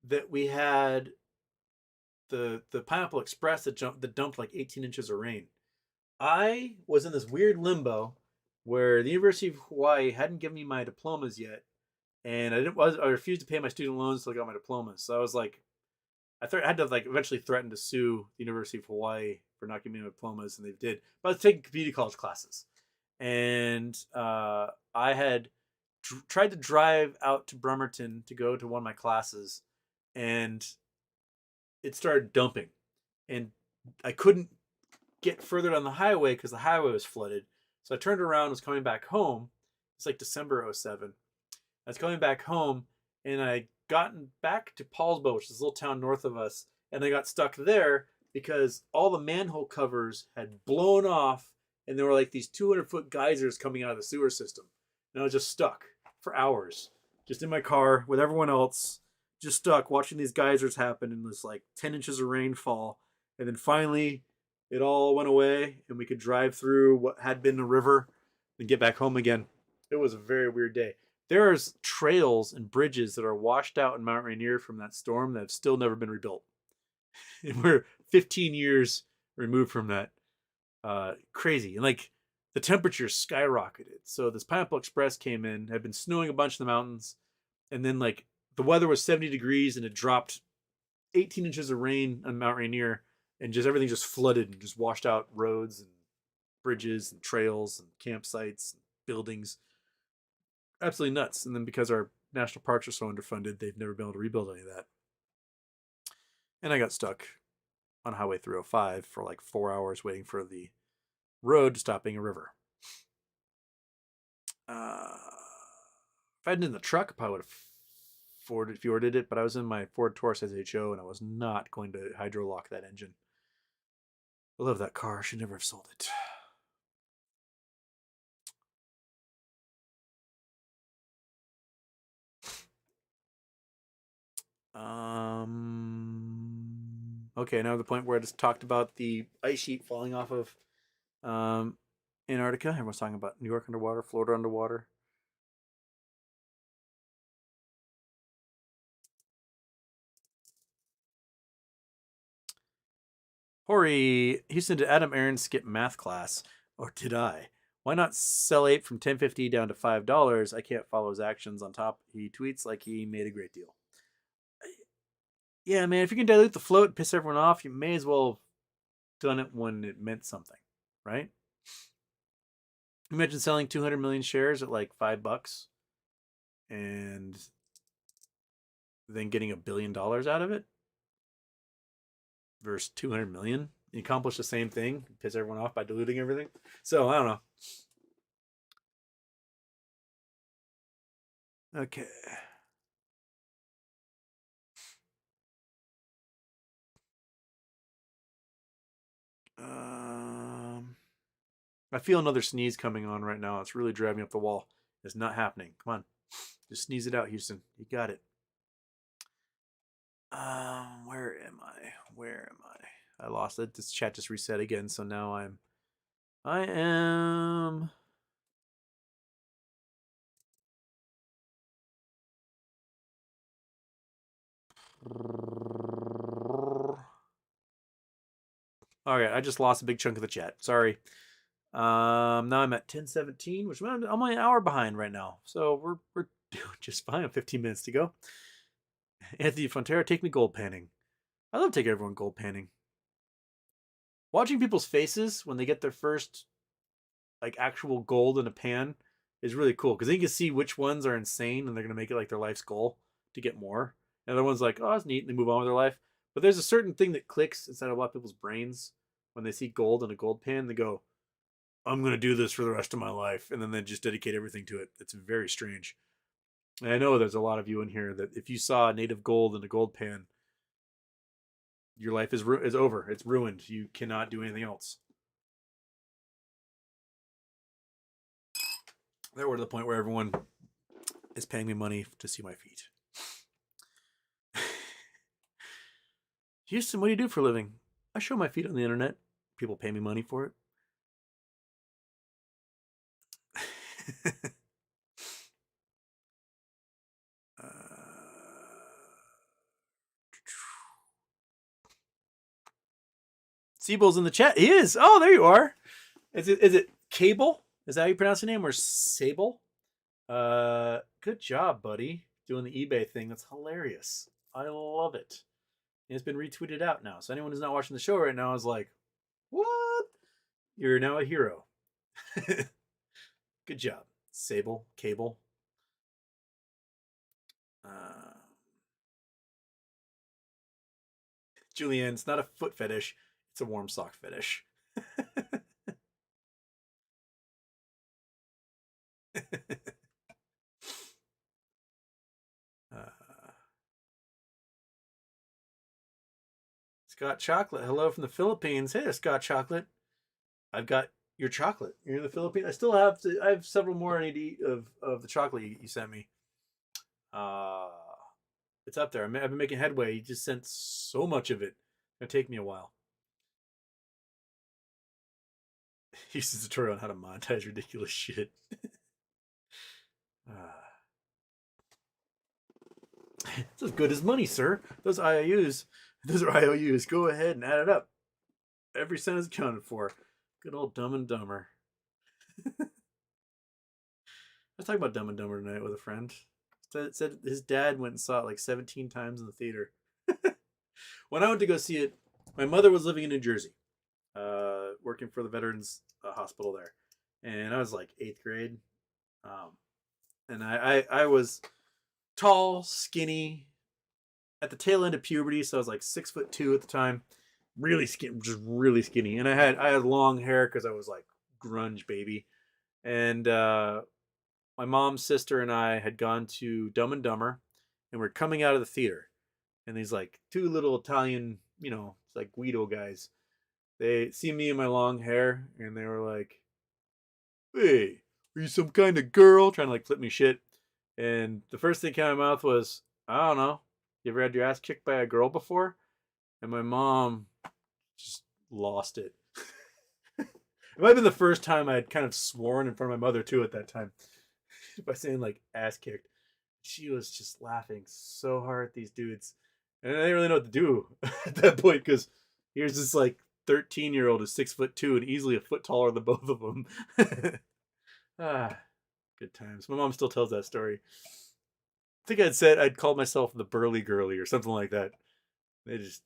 that we had the Pineapple Express that dumped like 18 inches of rain. I was in this weird limbo where the University of Hawaii hadn't given me my diplomas yet, and I refused to pay my student loans until I got my diplomas. So I was like, I had to like eventually threaten to sue the University of Hawaii for not giving me my diplomas, and they did. But I was taking community college classes, and I had tried to drive out to Bremerton to go to one of my classes, and it started dumping, and I couldn't get further down the highway because the highway was flooded. So I turned around, was coming back home. It's like December 07. I was coming back home, and I gotten back to Paulsbo, which is a little town north of us, and I got stuck there because all the manhole covers had blown off, and there were like these 200-foot geysers coming out of the sewer system. And I was just stuck for hours, just in my car with everyone else, just stuck watching these geysers happen, and this like 10 inches of rainfall. And then finally it all went away, and we could drive through what had been a river and get back home again. It was a very weird day. There's trails and bridges that are washed out in Mount Rainier from that storm that have still never been rebuilt. And we're 15 years removed from that. Crazy. And like the temperature skyrocketed. So this Pineapple Express came in, had been snowing a bunch in the mountains, and then like the weather was 70 degrees and it dropped 18 inches of rain on Mount Rainier, and just everything just flooded and just washed out roads and bridges and trails and campsites and buildings. Absolutely nuts. And then because our national parks are so underfunded, they've never been able to rebuild any of that. And I got stuck on Highway 305 for like 4 hours waiting for the road to stop being a river. If I'd been in the truck, I probably would have Forded it, but I was in my Ford Taurus SHO and I was not going to hydro lock that engine. I love that car. I should never have sold it. Okay, now the point where I just talked about the ice sheet falling off of Antarctica. Everyone's talking about New York underwater, Florida underwater. Hori, Houston, did Adam Aaron skip math class? Or did I? Why not sell Ape from $10.50 down to $5? I can't follow his actions on top. He tweets like he made a great deal. Yeah, man, if you can dilute the float and piss everyone off, you may as well have done it when it meant something, right? Imagine selling 200 million shares at like $5 and then getting $1 billion out of it versus 200 million. You accomplish the same thing, piss everyone off by diluting everything. So I don't know. Okay. I feel another sneeze coming on right now. It's really driving me up the wall. It's not happening. Come on. Just sneeze it out, Houston. You got it. Where am I? Where am I? I lost it. This chat just reset again, so now I am all right. I just lost a big chunk of the chat. Sorry. Now I'm at 10:17, which I'm only an hour behind right now. So we're doing just fine. 15 minutes to go. Anthony Fontera, take me gold panning. I love taking everyone gold panning. Watching people's faces when they get their first like actual gold in a pan is really cool because then you can see which ones are insane and they're gonna make it like their life's goal to get more. And other ones like, oh, that's neat, and they move on with their life. But there's a certain thing that clicks inside of a lot of people's brains when they see gold in a gold pan. They go, I'm gonna do this for the rest of my life, and then they just dedicate everything to it. It's very strange. And I know there's a lot of you in here that if you saw native gold in a gold pan, your life is over. It's ruined. You cannot do anything else. There we're to the point where everyone is paying me money to see my feet. Houston, what do you do for a living? I show my feet on the internet. People pay me money for it. Siebel's in the chat. He is. Oh, there you are. Is it Cable? Is that how you pronounce your name, or Sable? Good job, buddy. Doing the eBay thing. That's hilarious. I love it. And it's been retweeted out now. So anyone who's not watching the show right now is like, what? You're now a hero. Good job. Sable, Cable. Julianne, it's not a foot fetish. It's a warm sock fetish. Scott Chocolate, hello from the Philippines. Hey, Scott Chocolate. I've got your chocolate. You're in the Philippines. I have several more I need to eat of the chocolate you sent me. It's up there. I've been making headway. You just sent so much of it. It's gonna take me a while. He uses a tutorial on how to monetize ridiculous shit. It's as good as money, sir. Those are IOUs. Go ahead and add it up. Every cent is accounted for. Good old Dumb and Dumber. I was talking about Dumb and Dumber tonight with a friend. Said his dad went and saw it like 17 times in the theater. When I went to go see it, my mother was living in New Jersey, working for the Veterans Hospital there, and I was like 8th grade, and I was tall, skinny, at the tail end of puberty, so I was like 6'2" at the time, really skinny, just really skinny, and I had long hair because I was like grunge baby, and my mom's sister and I had gone to Dumb and Dumber, and we're coming out of the theater, and these like two little Italian, like Guido guys, they see me and my long hair, and they were like, "Hey, are you some kind of girl?" Trying to like flip me shit. And the first thing came out of my mouth was, "I don't know. You ever had your ass kicked by a girl before?" And my mom just lost it. It might have been the first time I had kind of sworn in front of my mother too at that time by saying like ass kicked. She was just laughing so hard at these dudes. And I didn't really know what to do at that point because here's this like 13-year-old who's 6'2" and easily a foot taller than both of them. Good times. My mom still tells that story. I think I'd called myself the burly girly or something like that. They just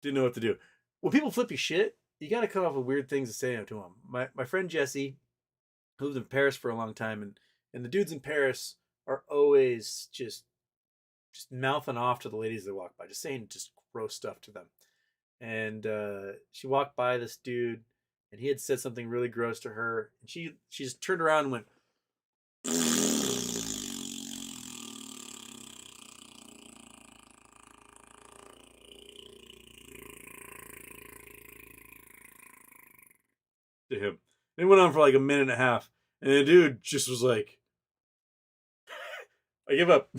didn't know what to do. When people flip you shit, you got to come up with weird things to say to them. My friend Jesse, who lived in Paris for a long time, and the dudes in Paris are always just mouthing off to the ladies that walk by, just saying just gross stuff to them. And she walked by this dude, and he had said something really gross to her, and she just turned around and went to him. And it went on for like a minute and a half, and the dude just was like, "I give up."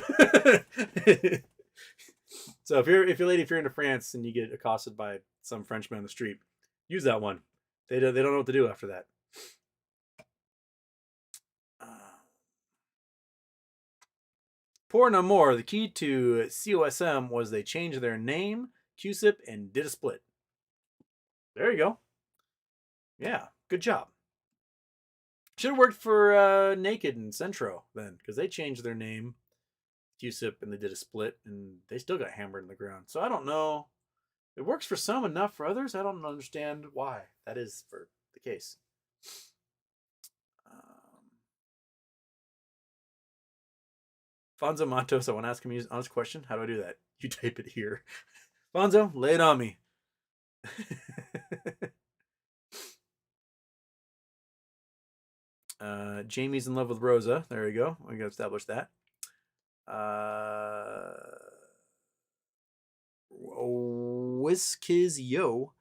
So if you're into France and you get accosted by some Frenchman on the street, use that one. They don't know what to do after that. Pour no more. The key to COSM was they changed their name, QSIP, and did a split. There you go. Yeah, good job. Should have worked for Naked and Centro then, because they changed their name, QSIP, and they did a split, and they still got hammered in the ground. So I don't know. It works for some, enough for others. I don't understand why that is for the case. Fonzo Matos, I want to ask him an honest question. How do I do that? You type it here. Fonzo, lay it on me. Jamie's in love with Roza. There you go. We got to establish that. Whiskiz Yo.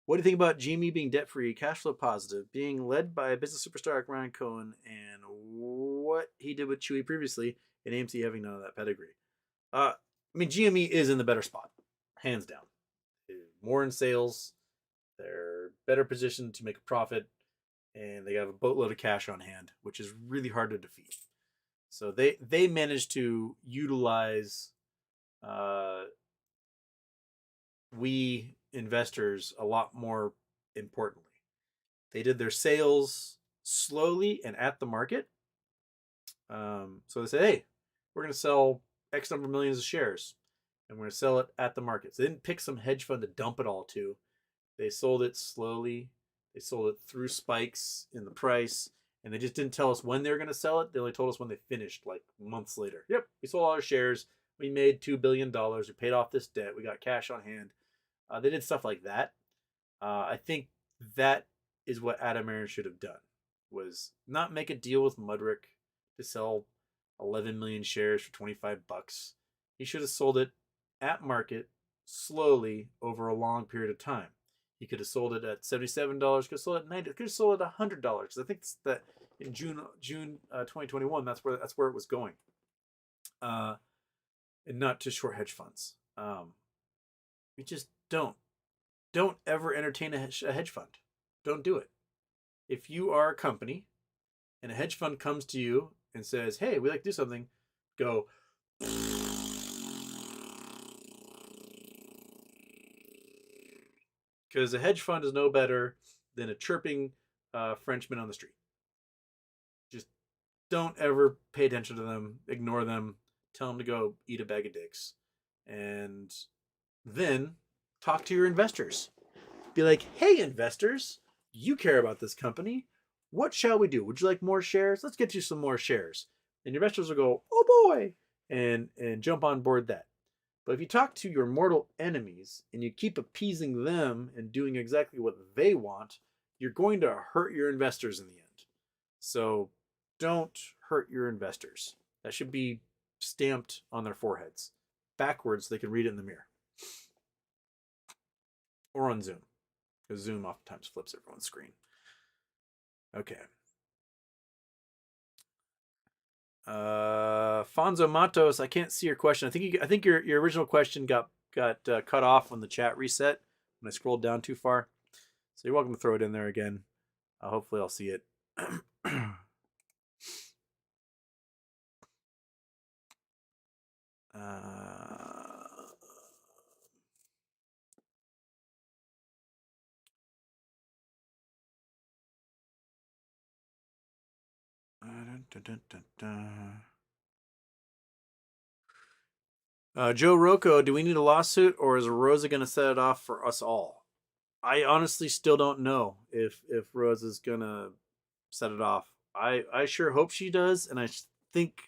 What do you think about GME being debt free, cash flow positive, being led by a business superstar like Ryan Cohen, and what he did with Chewy previously, and AMC having none of that pedigree? I mean, GME is in the better spot, hands down. More in sales, they're better positioned to make a profit, and they have a boatload of cash on hand, which is really hard to defeat. So they managed to utilize we investors a lot more importantly. They did their sales slowly and at the market. So they said, hey, we're going to sell X number of millions of shares, and we're going to sell it at the market. So they didn't pick some hedge fund to dump it all to. They sold it slowly. They sold it through spikes in the price, and they just didn't tell us when they were going to sell it. They only told us when they finished, like months later. Yep, we sold all our shares. We made $2 billion. We paid off this debt. We got cash on hand. They did stuff like that. I think that is what Adam Aaron should have done, was not make a deal with Mudrick to sell 11 million shares for $25. He should have sold it at market slowly over a long period of time. He could have sold it at $77, could have sold it at $90, could have sold it at $100. Because I think that in June 2021, that's where it was going, and not to short hedge funds. We just don't ever entertain a hedge fund. Don't do it. If you are a company and a hedge fund comes to you and says, hey, we like to do something, go, Because a hedge fund is no better than a chirping Frenchman on the street. Just don't ever pay attention to them, ignore them, tell them to go eat a bag of dicks. And then talk to your investors. Be like, hey, investors, you care about this company. What shall we do? Would you like more shares? Let's get you some more shares. And your investors will go, oh boy, and jump on board that. But if you talk to your mortal enemies and you keep appeasing them and doing exactly what they want, you're going to hurt your investors in the end. So don't hurt your investors. That should be stamped on their foreheads. Backwards, they can read it in the mirror. Or on Zoom. Because Zoom oftentimes flips everyone's screen. Okay. Fonzo Matos, I can't see your question. I think your original question got cut off when the chat reset when I scrolled down too far. So you're welcome to throw it in there again. Hopefully I'll see it. Joe Rocco, do we need a lawsuit or is Rosa going to set it off for us all? I honestly still don't know if Rosa's going to set it off. I sure hope she does, and I think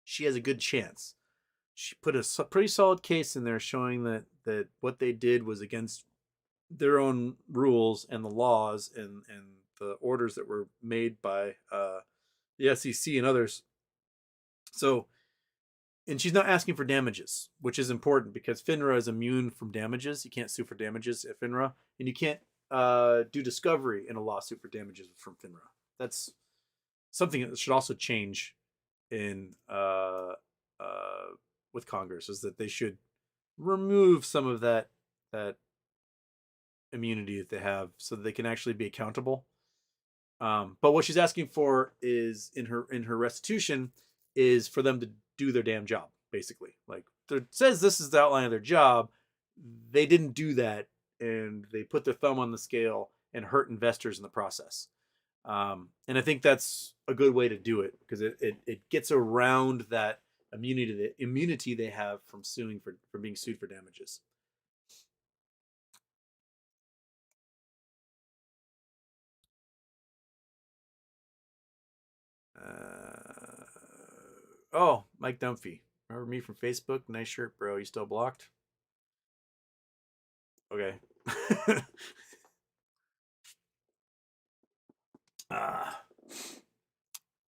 she has a good chance. She put a pretty solid case in there showing that what they did was against their own rules and the laws and the orders that were made by the SEC and others. So, and she's not asking for damages, which is important because FINRA is immune from damages. You can't sue for damages at FINRA, and you can't do discovery in a lawsuit for damages from FINRA. That's something that should also change in with Congress, is that they should remove some of that immunity that they have so that they can actually be accountable. But what she's asking for is in her restitution is for them to do their damn job, basically. Like, it says this is the outline of their job. They didn't do that, and they put their thumb on the scale and hurt investors in the process. And I think that's a good way to do it because it gets around that immunity they have from suing for being sued for damages. Oh, Mike Dunphy. Remember me from Facebook? Nice shirt, bro. You still blocked? Okay.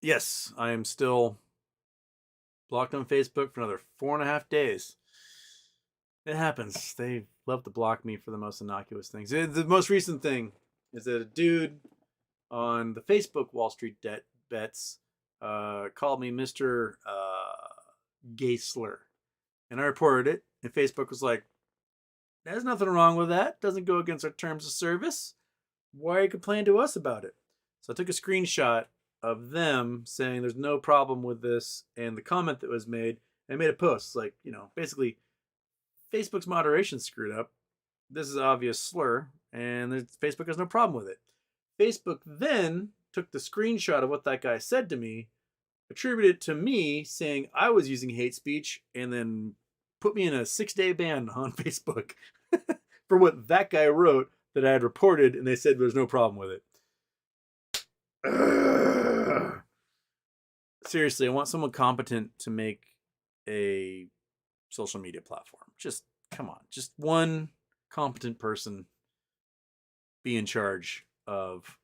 Yes, I am still blocked on Facebook for another 4.5 days. It happens. They love to block me for the most innocuous things. The most recent thing is that a dude on the Facebook Wall Street bets called me Mr. Gay slur. And I reported it, and Facebook was like, there's nothing wrong with that. Doesn't go against our terms of service. Why are you complaining to us about it? So I took a screenshot of them saying there's no problem with this and the comment that was made, and made a post like, basically Facebook's moderation screwed up. This is an obvious slur, and Facebook has no problem with it. Facebook then took the screenshot of what that guy said to me, attributed it to me saying I was using hate speech, and then put me in a 6-day ban on Facebook for what that guy wrote that I had reported, and they said there's no problem with it. Seriously, I want someone competent to make a social media platform. Just come on, just one competent person be in charge of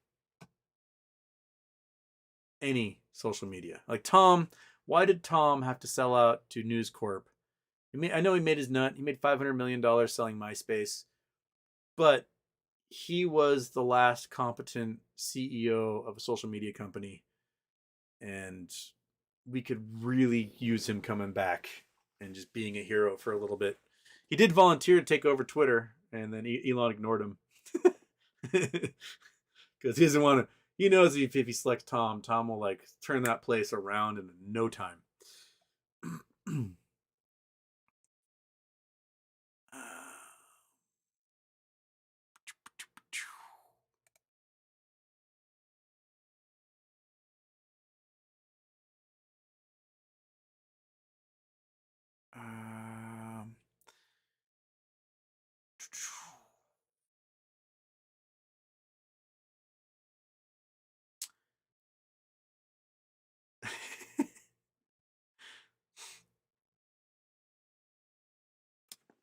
any social media. Like Tom, why did Tom have to sell out to News Corp? I know he made his nut. He made $500 million selling MySpace, but he was the last competent CEO of a social media company, and we could really use him coming back and just being a hero for a little bit. He did volunteer to take over Twitter, and then Elon ignored him because he doesn't want to. He knows if he selects Tom will like turn that place around in no time.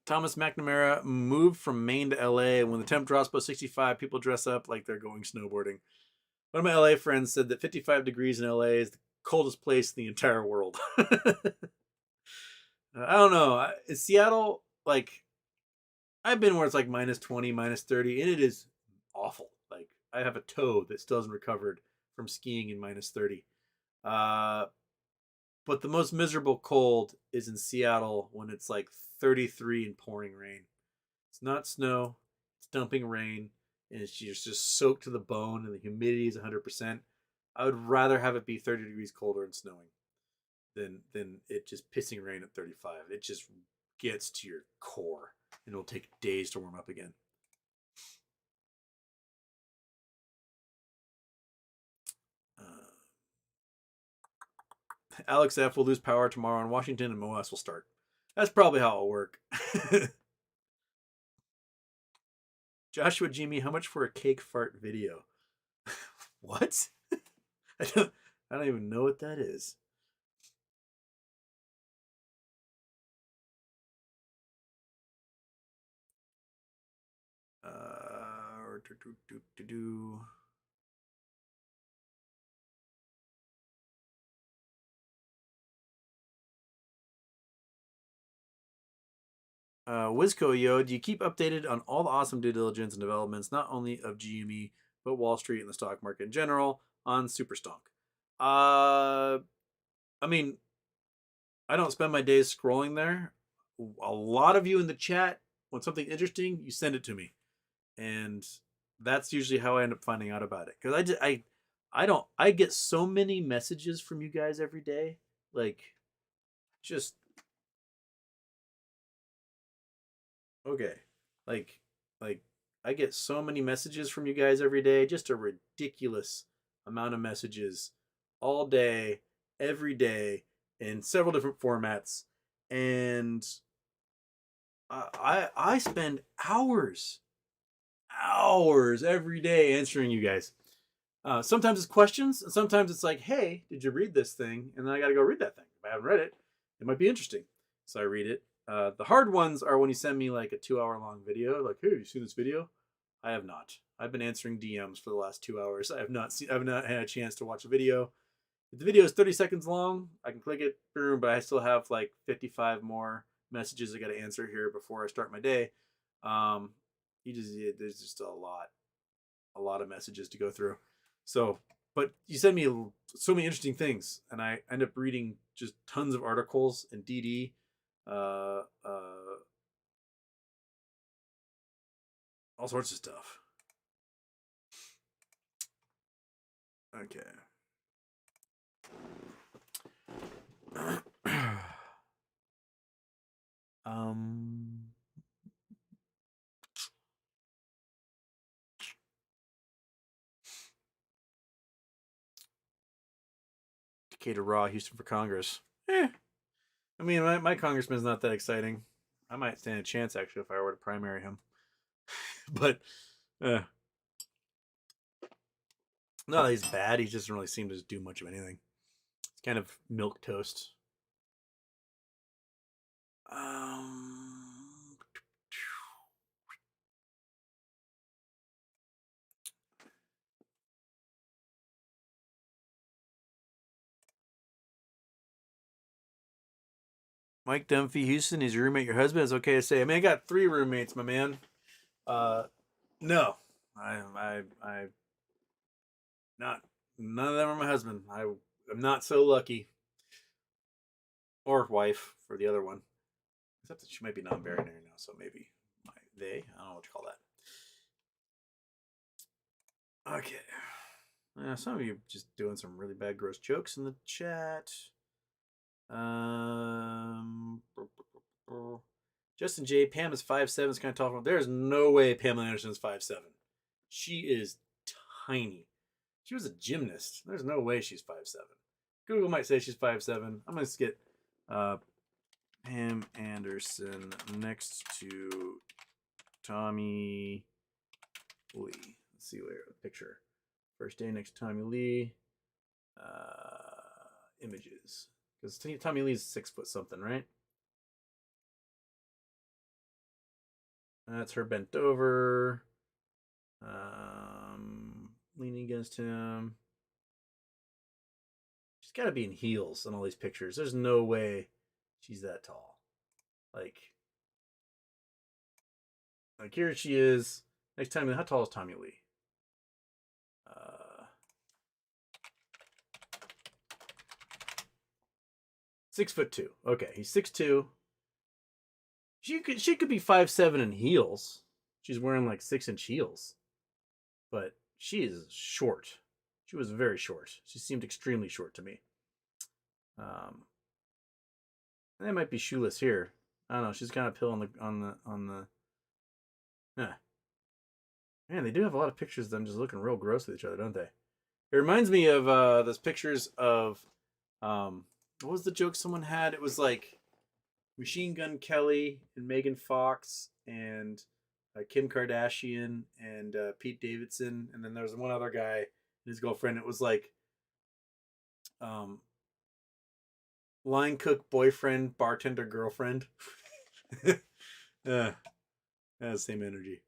Thomas McNamara moved from Maine to LA. When the temp drops below 65, people dress up like they're going snowboarding. One of my LA friends said that 55 degrees in LA is the coldest place in the entire world. I don't know. In Seattle, like, I've been where it's like minus 20, minus 30, and it is awful. Like, I have a toe that still hasn't recovered from skiing in minus 30. But the most miserable cold is in Seattle when it's like 33 and pouring rain. It's not snow, it's dumping rain, and it's just soaked to the bone, and the humidity is 100%. I would rather have it be 30 degrees colder and snowing than it just pissing rain at 35. It just gets to your core, and it'll take days to warm up again. Alex F. will lose power tomorrow in Washington, and MOS will start. That's probably how it'll work. Joshua GME, how much for a cake fart video? What? I don't even know what that is. Wizco, yo, do you keep updated on all the awesome due diligence and developments, not only of GME, but Wall Street and the stock market in general on Superstonk? I mean, I don't spend my days scrolling there. A lot of you in the chat, when something interesting, you send it to me. And that's usually how I end up finding out about it. Because I get so many messages from you guys every day. Like, just okay. Like I get so many messages from you guys every day, just a ridiculous amount of messages all day, every day, in several different formats. And I spend hours every day answering you guys. Sometimes it's questions, and sometimes it's like, hey, did you read this thing? And then I got to go read that thing. If I haven't read it, it might be interesting. So I read it. The hard ones are when you send me like a 2-hour long video, like, hey, you seen this video? I have not. I've been answering DMs for the last 2 hours. I have not had a chance to watch a video. If the video is 30 seconds long, I can click it, boom, but I still have like 55 more messages I got to answer here before I start my day. There's just a lot of messages to go through. So, but you send me so many interesting things, and I end up reading just tons of articles and DD. All sorts of stuff. Okay. Decatur Raw, Houston for Congress. I mean, my congressman's not that exciting. I might stand a chance actually if I were to primary him. But not that he's bad. He just doesn't really seem to do much of anything. It's kind of milk toast. Mike Dunphy, Houston, is your roommate your husband? It's okay to say. I mean, I got 3 roommates, my man. No, I not none of them are my husband. I'm not so lucky. Or wife for the other one. Except that she might be non-binary now, so maybe they. I don't know what to call that. Okay. Some of you just doing some really bad, gross jokes in the chat. Justin J. Pam is 5'7", is kind of tall. There's no way Pamela Anderson is 5'7". She is tiny. She was a gymnast. There's no way she's 5'7". Google might say she's 5'7". I'm going to get Pam Anderson next to Tommy Lee. Let's see where picture. First day next to Tommy Lee. Images. Because Tommy Lee's 6 foot something, right? That's her bent over. Leaning against him. She's got to be in heels in all these pictures. There's no way she's that tall. Like here she is. Next time, how tall is Tommy Lee? 6'2". Okay, he's 6'2". She could be 5'7" in heels. She's wearing like 6-inch heels, but she is short. She was very short. She seemed extremely short to me. They might be shoeless here. I don't know. She's kind of pill on the. Yeah. Man, they do have a lot of pictures of them just looking real gross with each other, don't they? It reminds me of those pictures of what was the joke someone had? It was like Machine Gun Kelly and Megan Fox and Kim Kardashian and Pete Davidson, and then there was one other guy and his girlfriend. It was like line cook boyfriend, bartender girlfriend. Same energy.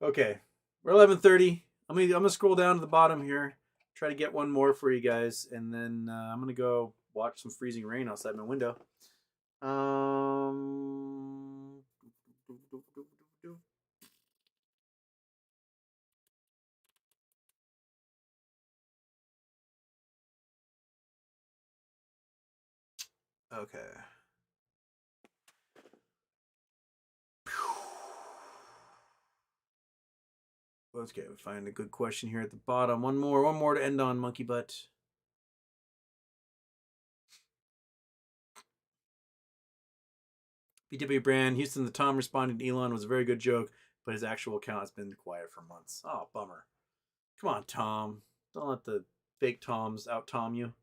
Okay, we're 11:30. I'm gonna scroll down to the bottom here, try to get one more for you guys, and then I'm gonna go watch some freezing rain outside my window. Okay. Let's get find a good question here at the bottom. One more to end on, monkey butt. BW Brand, Houston, the Tom responding to Elon was a very good joke, but his actual account has been quiet for months. Oh, bummer. Come on, Tom. Don't let the fake Toms out Tom you.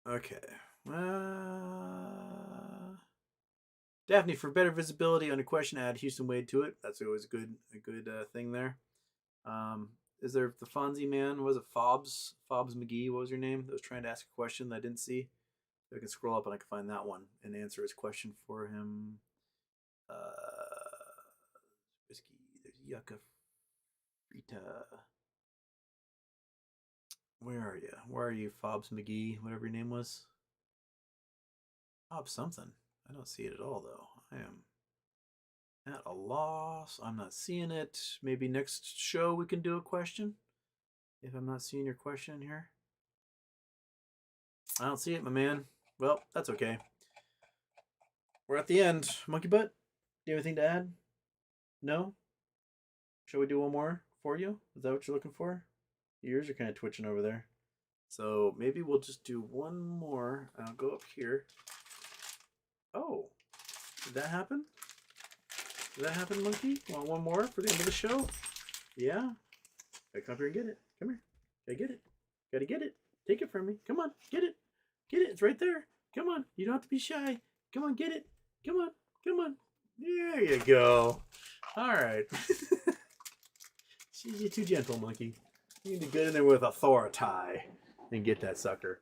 Okay. Daphne, for better visibility on a question, add Houston Wade to it. That's always a good thing there. Is there the Fonzie man? Was it Fobbs McGee? What was your name? That was trying to ask a question that I didn't see. So I can scroll up and I can find that one and answer his question for him. Whiskey. There's Yucca Frita. Where are you? Where are you, Fobbs McGee? Whatever your name was. Fobbs something. I don't see it at all though. I am at a loss. I'm not seeing it. Maybe next show we can do a question. If I'm not seeing your question here. I don't see it, my man. Well, that's okay. We're at the end. Monkey butt, do you have anything to add? No? Shall we do one more for you? Is that what you're looking for? Your ears are kind of twitching over there. So maybe we'll just do one more. I'll go up here. Oh, did that happen? Did that happen, monkey? Want one more for the end of the show? Yeah? Gotta come here and get it. Come here. Gotta get it. Gotta get it. Take it from me. Come on. Get it. Get it. It's right there. Come on. You don't have to be shy. Come on. Get it. Come on. Come on. There you go. All right. You're too gentle, monkey. You need to get in there with authority and get that sucker.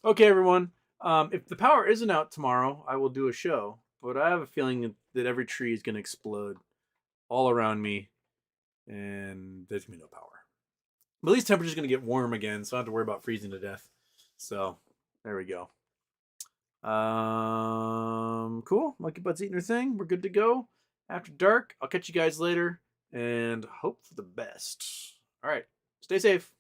Okay, everyone. If the power isn't out tomorrow, I will do a show. But I have a feeling that every tree is going to explode all around me. And there's going to be no power. But at least temperature's going to get warm again, so I don't have to worry about freezing to death. So, there we go. Cool. Monkey Butt's eating her thing. We're good to go. After dark, I'll catch you guys later. And hope for the best. All right. Stay safe.